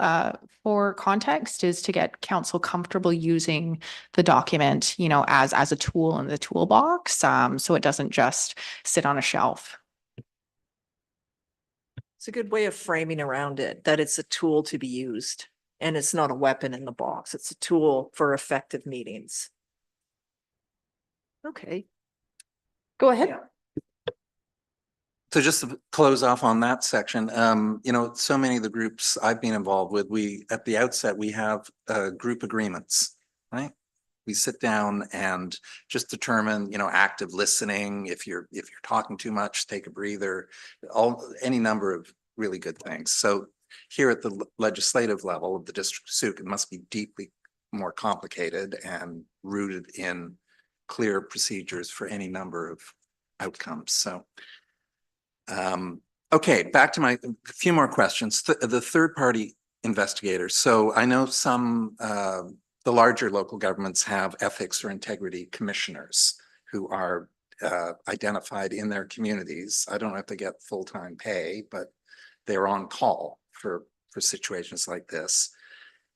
for context is to get council comfortable using the document, you know, as a tool in the toolbox. So it doesn't just sit on a shelf. It's a good way of framing around it, that it's a tool to be used and it's not a weapon in the box. It's a tool for effective meetings. Okay. Go ahead. So just to close off on that section, you know, so many of the groups I've been involved with, at the outset, we have group agreements, right? We sit down and just determine, you know, active listening. If you're talking too much, take a breather, any number of really good things. So here at the legislative level of the District of Sooke, it must be deeply more complicated and rooted in clear procedures for any number of outcomes. So okay, back to a few more questions. The third-party investigators. So I know some, the larger local governments have ethics or integrity commissioners who are identified in their communities. I don't know if they get full-time pay, but they're on call for situations like this.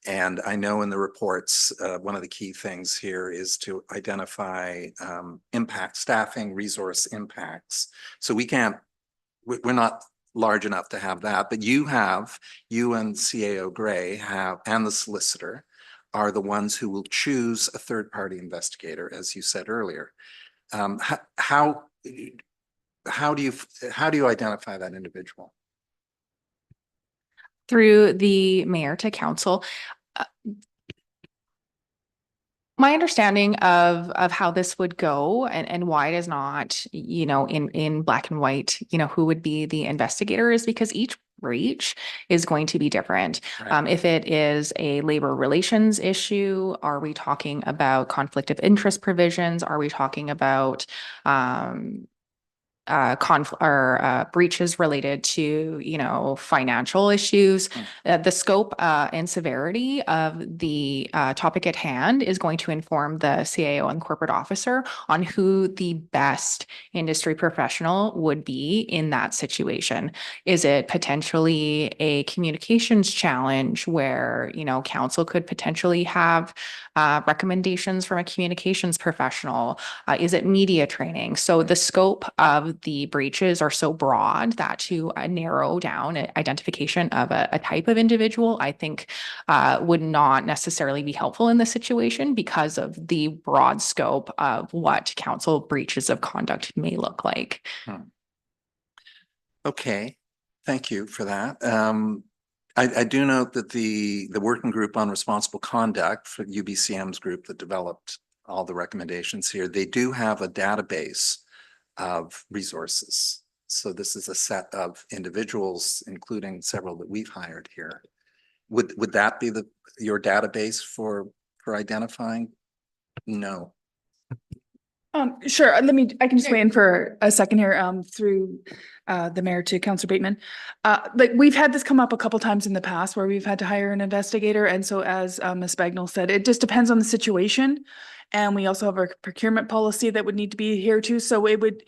And I know in the reports, one of the key things here is to identify impact, staffing, resource impacts. So we're not large enough to have that, but you and CAO Gray have, and the solicitor are the ones who will choose a third-party investigator, as you said earlier. How do you identify that individual? Through the mayor to council. My understanding of how this would go and why it is not, you know, in black and white, you know, who would be the investigator is because each breach is going to be different. Right. If it is a labor relations issue, are we talking about conflict of interest provisions? Are we talking about breaches related to, you know, financial issues? The scope and severity of the topic at hand is going to inform the CAO and corporate officer on who the best industry professional would be in that situation. Is it potentially a communications challenge where, you know, council could potentially have recommendations from a communications professional? Is it media training? So the scope of the breaches are so broad that to narrow down identification of a type of individual, I think would not necessarily be helpful in this situation because of the broad scope of what council breaches of conduct may look like. Okay, thank you for that. I do note that the working group on responsible conduct for UBCM's group that developed all the recommendations here, they do have a database of resources. So this is a set of individuals, including several that we've hired here. Would that be your database for identifying? No. Sure. I can just weigh in for a second here, through the mayor to Councillor Bateman. Like we've had this come up a couple times in the past where we've had to hire an investigator. And so as Ms. Bagnall said, it just depends on the situation. And we also have our procurement policy that would need to be here too. So it would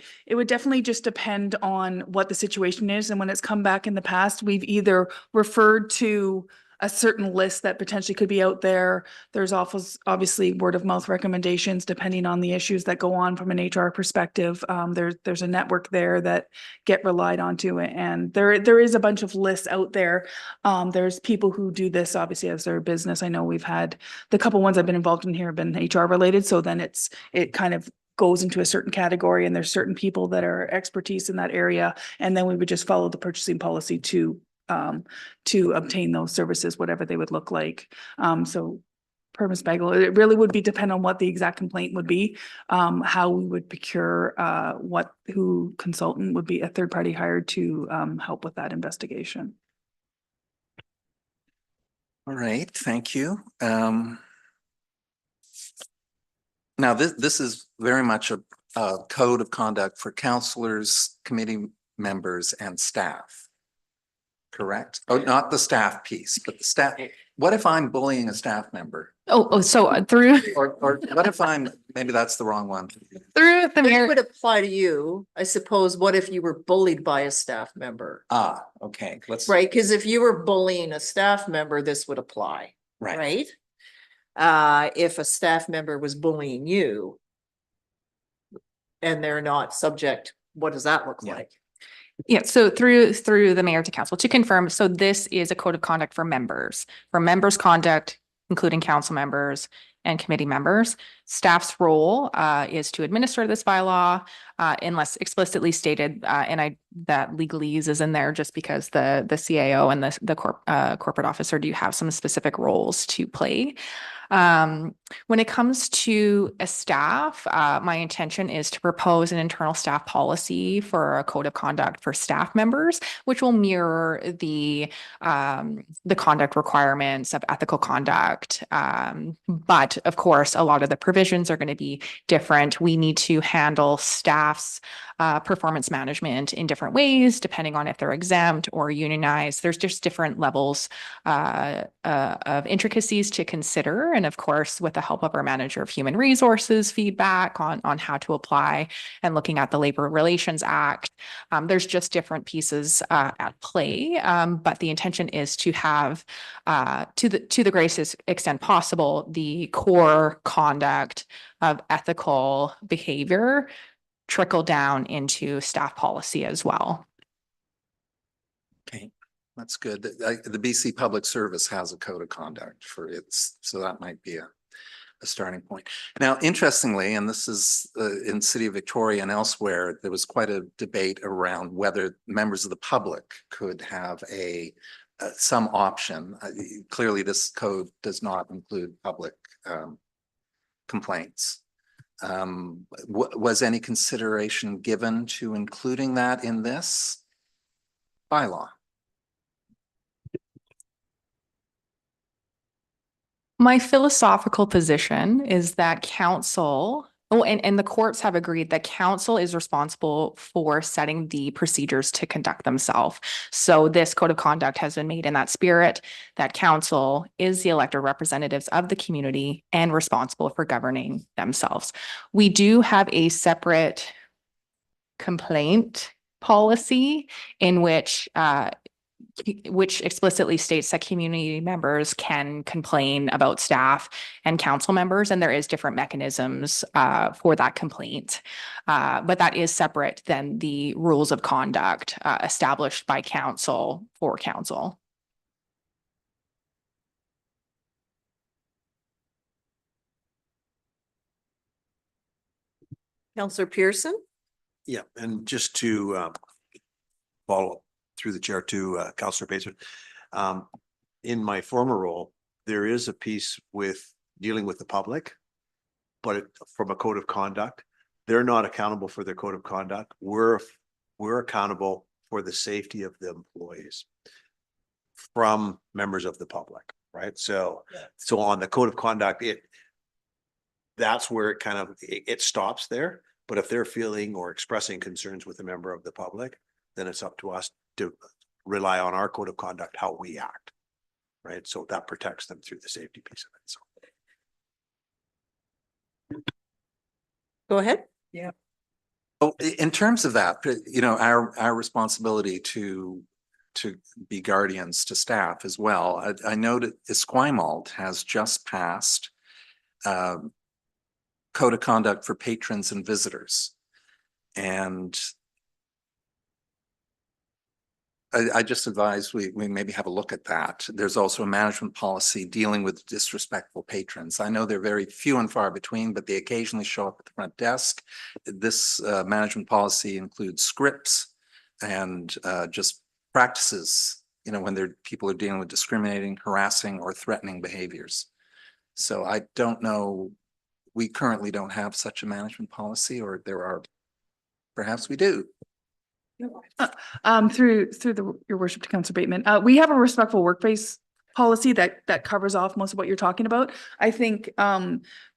definitely just depend on what the situation is. And when it's come back in the past, we've either referred to a certain list that potentially could be out there. There's obviously word of mouth recommendations depending on the issues that go on from an HR perspective. There's a network there that get relied onto, and there is a bunch of lists out there. There's people who do this obviously as their business. I know we've had the couple ones I've been involved in here have been HR related, so then it kind of goes into a certain category, and there's certain people that are expertise in that area, and then we would just follow the purchasing policy to obtain those services, whatever they would look like. So per Ms. Bagel, it really would be depend on what the exact complaint would be, how we would procure, who consultant would be a third party hired to help with that investigation. All right, thank you. Now, this is very much a code of conduct for counselors, committee members, and staff. Correct? Oh, not the staff piece, but the staff. What if I'm bullying a staff member? So through Or what if maybe that's the wrong one. through the This mayor. would apply to you, I suppose. What if you were bullied by a staff member? Ah, okay, let's. Right, because if you were bullying a staff member, this would apply, Right. right? If a staff member was bullying you and they're not subject, what does that look Yeah. like? Yeah, so through the mayor to council to confirm, so this is a code of conduct for members conduct, including council members and committee members. Staff's role is to administer this bylaw unless explicitly stated, and that legalese is in there just because the CAO and the corporate officer do have some specific roles to play. When it comes to a staff, my intention is to propose an internal staff policy for a code of conduct for staff members, which will mirror the conduct requirements of ethical conduct. But of course, a lot of the provisions are going to be different. We need to handle staff's performance management in different ways, depending on if they're exempt or unionized. There's just different levels of intricacies to consider. And of course, with the help of our manager of human resources feedback on how to apply and looking at the Labor Relations Act, there's just different pieces at play. But the intention is to have, to the greatest extent possible, the core conduct of ethical behavior trickle down into staff policy as well. Okay, that's good. The BC Public Service has a code of conduct for its, so that might be a starting point. Now, interestingly, and this is in City of Victoria and elsewhere, there was quite a debate around whether members of the public could have some option. Clearly, this code does not include public complaints. Was any consideration given to including that in this bylaw? My philosophical position is that council, and the courts have agreed that council is responsible for setting the procedures to conduct themselves. So this code of conduct has been made in that spirit, that council is the elected representatives of the community and responsible for governing themselves. We do have a separate complaint policy in which explicitly states that community members can complain about staff and council members, and there is different mechanisms for that complaint. But that is separate than the rules of conduct established by council for council. Councillor Pearson? Yeah, and just to follow through the chair to Councillor Payson. In my former role, there is a piece with dealing with the public, but from a code of conduct, they're not accountable for their code of conduct. We're accountable for the safety of the employees from members of the public, right? So on the code of conduct, that's where it kind of, it stops there. But if they're feeling or expressing concerns with a member of the public, then it's up to us to rely on our code of conduct, how we act, right? So that protects them through the safety piece of it. So. Go ahead. Oh, in terms of that, our responsibility to to be guardians to staff as well. I know that Esquimalt has just passed code of conduct for patrons and visitors. And I just advise we maybe have a look at that. There's also a management policy dealing with disrespectful patrons. I know they're very few and far between, but they occasionally show up at the front desk. This management policy includes scripts and just practices, you know, when people are dealing with discriminating, harassing, or threatening behaviors. So I don't know, we currently don't have such a management policy, or perhaps we do. Through your worship to Councillor Bateman, we have a respectful workplace policy that covers off most of what you're talking about. I think,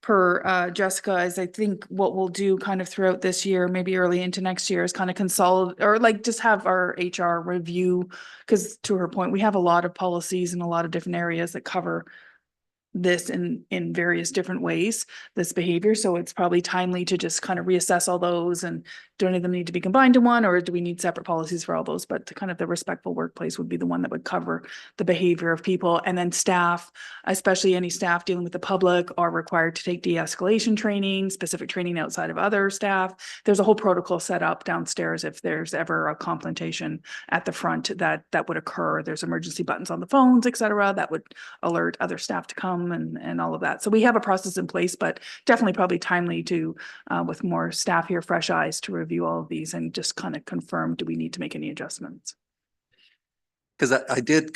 per Jessica, is I think what we'll do kind of throughout this year, maybe early into next year, is kind of consolidate, or like just have our HR review. Because to her point, we have a lot of policies in a lot of different areas that cover this in various different ways, this behavior. So it's probably timely to just kind of reassess all those, and do any of them need to be combined to one, or do we need separate policies for all those? But kind of the respectful workplace would be the one that would cover the behavior of people. And then staff, especially any staff dealing with the public, are required to take de-escalation training, specific training outside of other staff. There's a whole protocol set up downstairs if there's ever a confrontation at the front that would occur. There's emergency buttons on the phones, et cetera, that would alert other staff to come and all of that. So we have a process in place, but definitely probably timely to, with more staff here, fresh eyes, to review all of these and just kind of confirm, do we need to make any adjustments? Because I did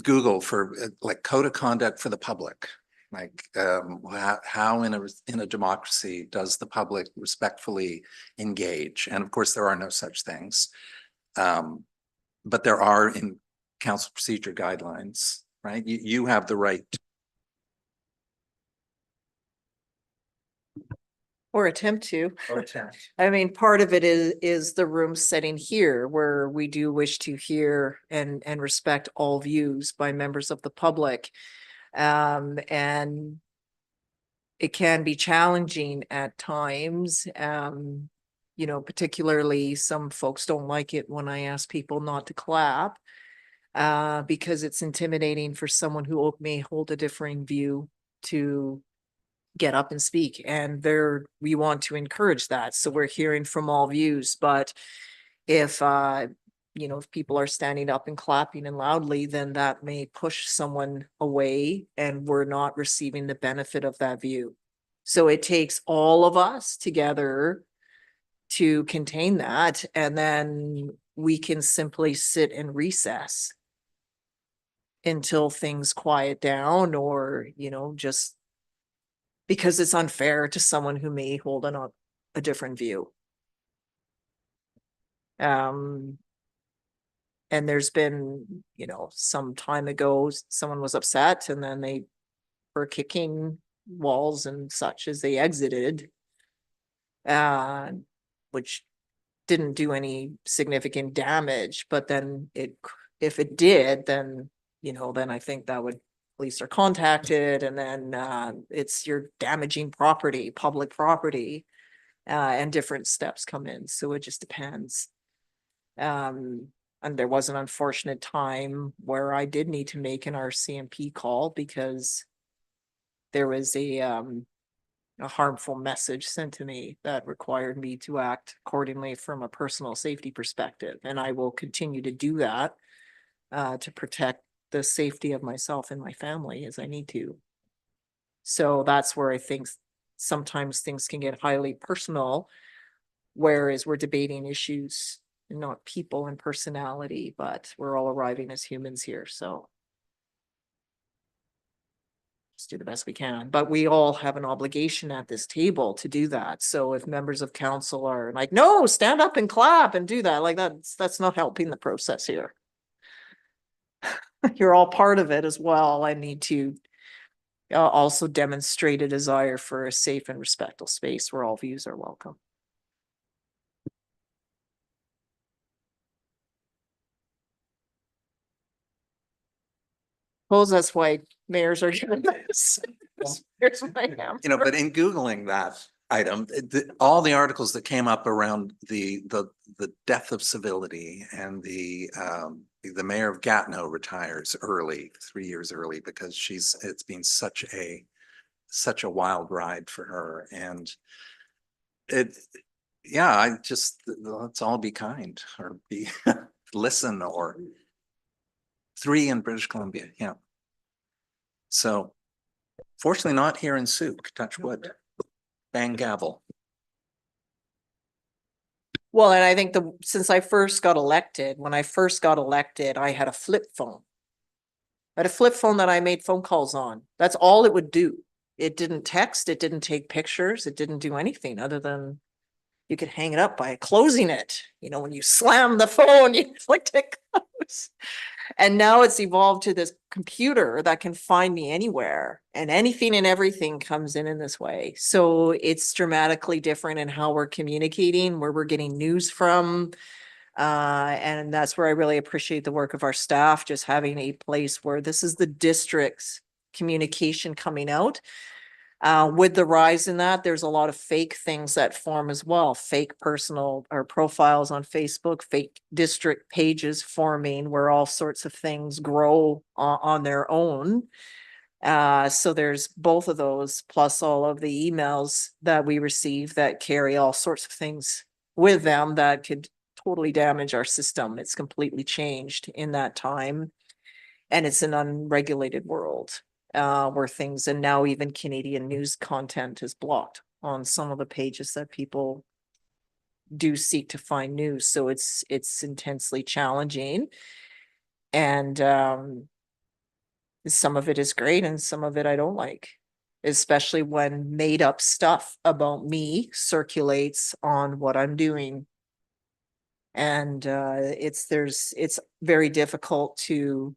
Google for like code of conduct for the public, like how in a democracy does the public respectfully engage? And of course, there are no such things, but there are in council procedure guidelines, right? You have the right. Or attempt to. I mean, part of it is the room setting here, where we do wish to hear and respect all views by members of the public. And it can be challenging at times. You know, particularly some folks don't like it when I ask people not to clap, because it's intimidating for someone who may hold a differing view to get up and speak, and we want to encourage that. So we're hearing from all views, but if you know, if people are standing up and clapping and loudly, then that may push someone away, and we're not receiving the benefit of that view. So it takes all of us together to contain that, and then we can simply sit and recess until things quiet down, or, you know, just because it's unfair to someone who may hold a different view. And there's been, you know, some time ago, someone was upset, and then they were kicking walls and such as they exited, which didn't do any significant damage. But then if it did, then, you know, then I think that would, police are contacted, and then you're damaging property, public property, and different steps come in. So it just depends. And there was an unfortunate time where I did need to make an RCMP call because there was a harmful message sent to me that required me to act accordingly from a personal safety perspective. And I will continue to do that to protect the safety of myself and my family as I need to. So that's where I think sometimes things can get highly personal, whereas we're debating issues, not people and personality, but we're all arriving as humans here. So let's do the best we can, but we all have an obligation at this table to do that. So if members of council are like, no, stand up and clap and do that, like that's not helping the process here. You're all part of it as well. I need to also demonstrate a desire for a safe and respectful space where all views are welcome. Suppose that's why mayors are doing this. Here's my You know, but in Googling that, item, all the articles that came up around the death of civility and the mayor of Gatineau retires early, 3 years early, because it's been such a wild ride for her. And I just, let's all be kind or be, listen, or 3 in British Columbia. Yeah. So fortunately not here in Souk, touch wood, bang gavel. Well, and I think since I first got elected, when I first got elected, I had a flip phone. I had a flip phone that I made phone calls on. That's all it would do. It didn't text, it didn't take pictures, it didn't do anything other than you could hang it up by closing it. You know, when you slam the phone, you flicked it close. And now it's evolved to this computer that can find me anywhere, and anything and everything comes in this way. So it's dramatically different in how we're communicating, where we're getting news from. And that's where I really appreciate the work of our staff, just having a place where this is the district's communication coming out. With the rise in that, there's a lot of fake things that form as well. Fake personal or profiles on Facebook, fake district pages forming where all sorts of things grow on their own. So there's both of those, plus all of the emails that we receive that carry all sorts of things with them that could totally damage our system. It's completely changed in that time. And it's an unregulated world. Where things, and now even Canadian news content is blocked on some of the pages that people do seek to find news. So it's intensely challenging. And some of it is great and some of it I don't like, especially when made up stuff about me circulates on what I'm doing. And it's very difficult to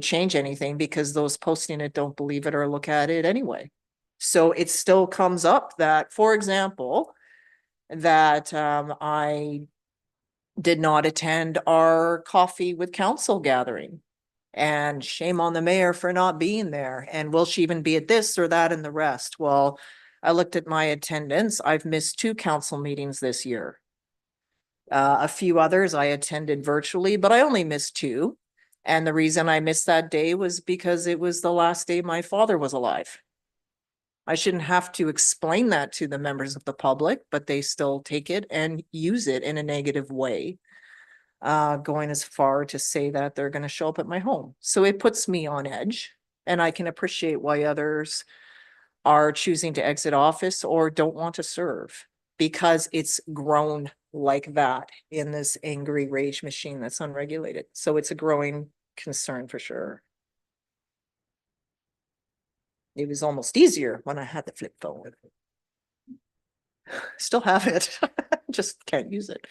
change anything because those posting it don't believe it or look at it anyway. So it still comes up that, for example, that I did not attend our coffee with council gathering, and shame on the mayor for not being there. And will she even be at this or that and the rest? Well, I looked at my attendance. I've missed 2 council meetings this year. A few others I attended virtually, but I only missed 2. And the reason I missed that day was because it was the last day my father was alive. I shouldn't have to explain that to the members of the public, but they still take it and use it in a negative way. Going as far to say that they're going to show up at my home. So it puts me on edge, and I can appreciate why others are choosing to exit office or don't want to serve, because it's grown like that in this angry rage machine that's unregulated. So it's a growing concern for sure. It was almost easier when I had the flip phone. Still have it, just can't use it.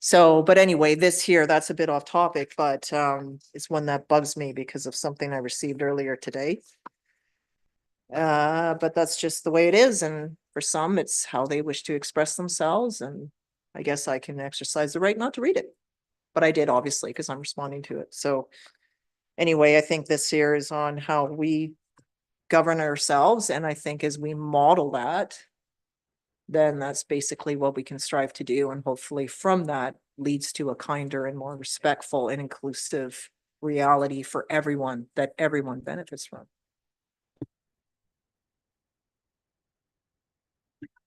So, but anyway, this here, that's a bit off topic, but it's one that bugs me because of something I received earlier today. But that's just the way it is. And for some, it's how they wish to express themselves. And I guess I can exercise the right not to read it. But I did, obviously, because I'm responding to it. So anyway, I think this here is on how we govern ourselves. And I think as we model that, then that's basically what we can strive to do. And hopefully from that leads to a kinder and more respectful and inclusive reality for everyone that everyone benefits from.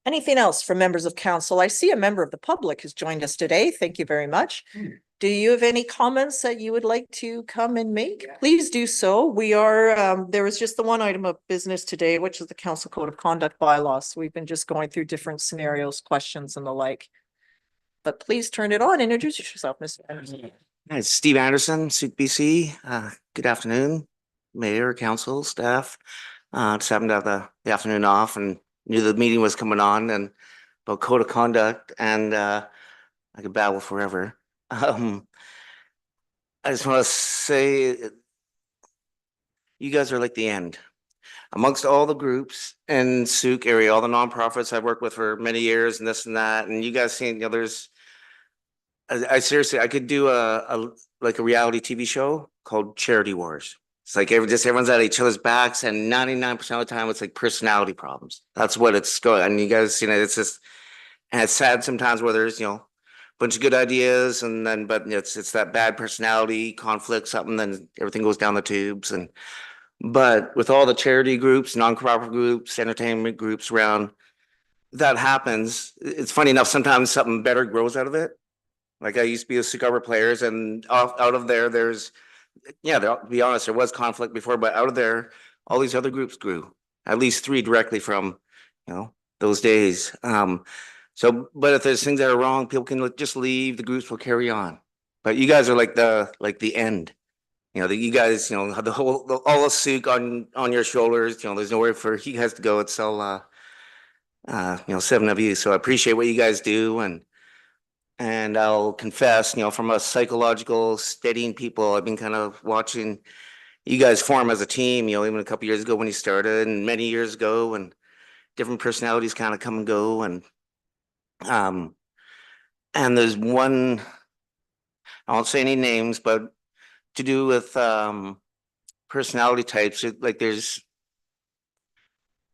Anything else from members of council? I see a member of the public has joined us today. Thank you very much. Do you have any comments that you would like to come and make? Please do so. We are, there was just the one item of business today, which is the council code of conduct bylaws. So we've been just going through different scenarios, questions and the like. But please turn it on. Introduce yourself, Mr. Anderson. Hi, it's Steve Anderson, Souk BC. Good afternoon, mayor, council, staff. Just happened to have the afternoon off and knew the meeting was coming on and about code of conduct, and I could babble forever. I just want to say you guys are like the end. Amongst all the groups in Souk area, all the nonprofits I've worked with for many years and this and that, and you guys seeing, there's I seriously, I could do like a reality TV show called Charity Wars. It's like everyone's at each other's backs, and 99% of the time it's like personality problems. That's what it's going. And you guys, it's just, and it's sad sometimes where there's, a bunch of good ideas, and then but it's that bad personality conflict, something, then everything goes down the tubes. And but with all the charity groups, non-cooperative groups, entertainment groups around, that happens. It's funny enough, sometimes something better grows out of it. Like I used to be a Cigar players, and out of there, there's, to be honest, there was conflict before, but out of there, all these other groups grew. At least 3 directly from, those days. So, but if there's things that are wrong, people can just leave. The groups will carry on. But you guys are like the end. You guys, have the whole all the souk on your shoulders. There's nowhere for you guys to go. It's all 7 of you. So I appreciate what you guys do, and I'll confess, from a psychological steadying people, I've been kind of watching you guys form as a team, even a couple years ago when you started, and many years ago, and different personalities kind of come and go. And there's one, I won't say any names, but to do with personality types, like there's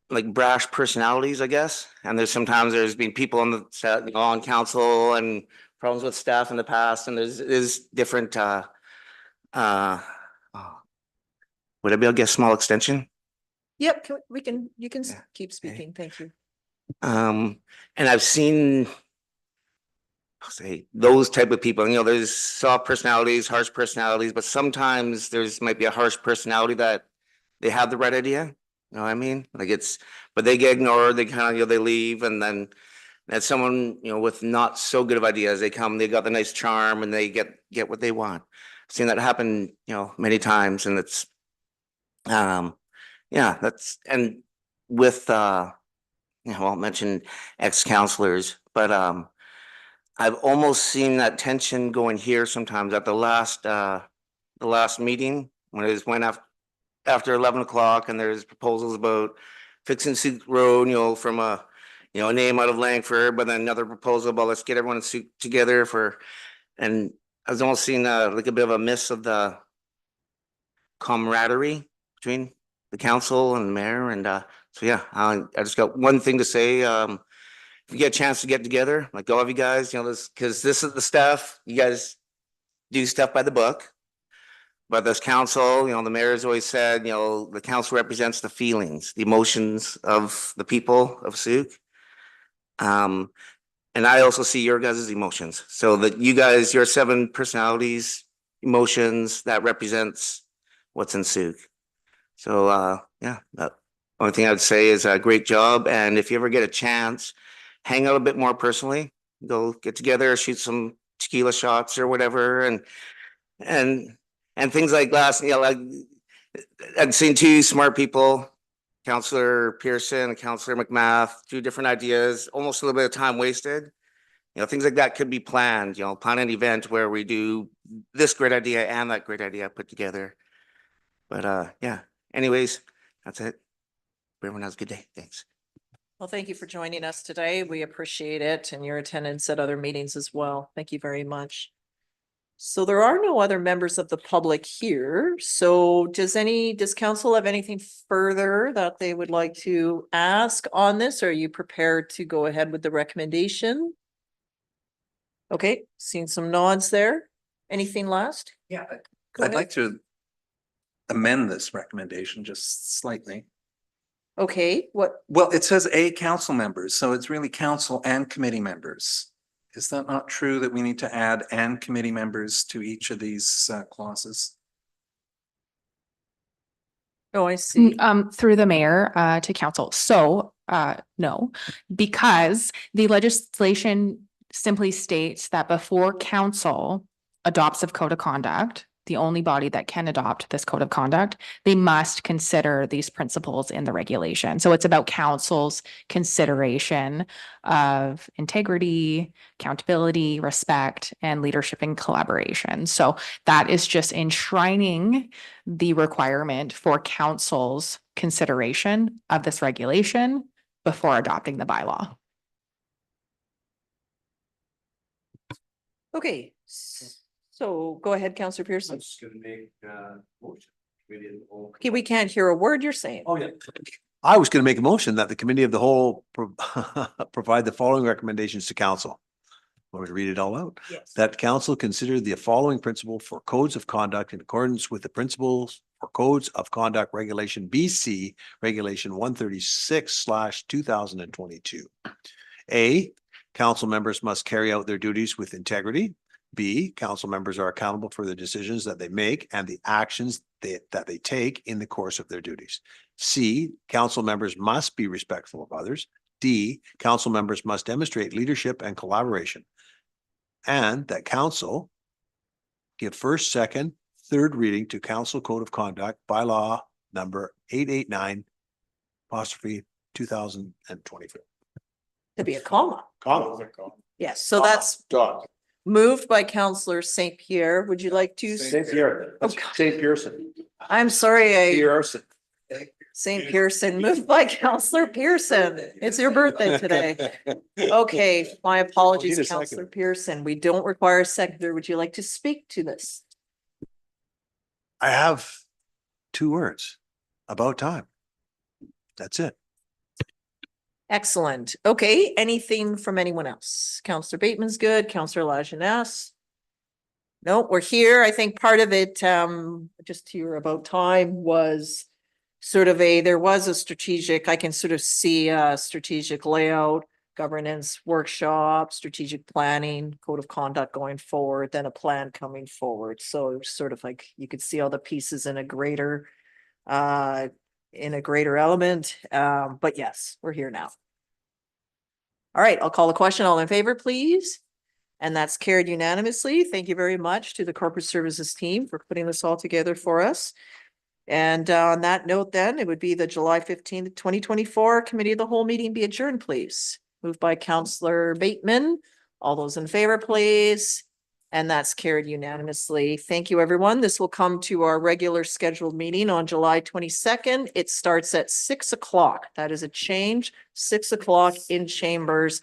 like brash personalities, I guess. And there's been people on the set, on council, and problems with staff in the past, and there's different would I be able to get a small extension? Yep, you can Yeah, keep speaking. Thank you. And I've seen, I'll say, those type of people. There's soft personalities, harsh personalities, but sometimes might be a harsh personality that they have the right idea. You know what I mean? Like but they get ignored. They kind of, they leave, and then that someone, with not so good of ideas, they come, they got the nice charm, and they get what they want. I've seen that happen, many times, and it's, that's, and with, I'll mention ex-counselors, but, I've almost seen that tension going here sometimes at the last meeting when it went after 11 o'clock, and there's proposals about fixing Sioux Road, from a name out of Langford, but then another proposal about let's get everyone together and I was almost seeing like a bit of a miss of the camaraderie between the council and the mayor. And so yeah, I just got one thing to say. If you get a chance to get together, like all of you guys, because this is the staff, you guys do stuff by the book. But this council, the mayor's always said, the council represents the feelings, the emotions of the people of Sioux. And I also see your guys' emotions. So that you guys, your 7 personalities, emotions, that represents what's in Sioux. So yeah, the only thing I would say is a great job. And if you ever get a chance, hang out a bit more personally, go get together, shoot some tequila shots or whatever, and things like last, like I'd seen 2 smart people, Councillor Pearson and Councillor McMath, 2 different ideas, almost a little bit of time wasted. Things like that could be planned, plan an event where we do this great idea and that great idea put together. But yeah, anyways, that's it. Everyone has a good day. Thanks. Well, thank you for joining us today. We appreciate it, and your attendance at other meetings as well. Thank you very much. So there are no other members of the public here. So does council have anything further that they would like to ask on this? Are you prepared to go ahead with the recommendation? Okay, seeing some nods there. Anything last? Yeah, Go I'd ahead. like to amend this recommendation just slightly. Okay, what? Well, it says a council members, so it's really council and committee members. Is that not true that we need to add and committee members to each of these clauses? Oh, I see. Through the mayor, to council. So, no, because the legislation simply states that before council adopts a code of conduct, the only body that can adopt this code of conduct, they must consider these principles in the regulation. So it's about council's consideration of integrity, accountability, respect, and leadership and collaboration. So that is just enshrining the requirement for council's consideration of this regulation before adopting the bylaw. Okay, so go ahead, Councillor Pearson. just gonna make motion. Okay, we can't hear a word you're saying. Oh, yeah. I was gonna make a motion that the committee of the whole provide the following recommendations to council. Want me to read it all out? Yes. That council consider the following principle for codes of conduct in accordance with the principles for codes of conduct regulation BC Regulation 136/2022. A, council members must carry out their duties with integrity. B, council members are accountable for the decisions that they make and the actions that they take in the course of their duties. C, council members must be respectful of others. D, council members must demonstrate leadership and collaboration. And that council give first, second, third reading to Council Code of Conduct bylaw number 889 apostrophe 2024. To be a comma. Yes, so that's Dog. moved by Counselor St. Pierre. Would you like to? Pierre. Oh, God. St. Pearson. I'm sorry, Pearson. St. Pearson, moved by Counselor Pearson. It's your birthday today. Okay, my need a apologies, second. Counselor Pearson. We don't require a seconder. Would you like to speak to this? I have 2 words. About time. That's it. Excellent. Okay, anything from anyone else? Counselor Bateman's good. Counselor Lajeunesse? No, we're here. I think part of it, just to your about time was sort of there was a strategic, I can sort of see a strategic layout, governance workshop, strategic planning, code of conduct going forward, then a plan coming forward. So sort of like you could see all the pieces in a greater element. But yes, we're here now. All right, I'll call the question. All in favor, please. And that's carried unanimously. Thank you very much to the corporate services team for putting this all together for us. And on that note, then it would be the July 15th, 2024 committee of the whole meeting be adjourned, please. Moved by Counselor Bateman. All those in favor, please. And that's carried unanimously. Thank you, everyone. This will come to our regular scheduled meeting on July 22nd. It starts at 6 o'clock. That is a change, 6 o'clock in chambers.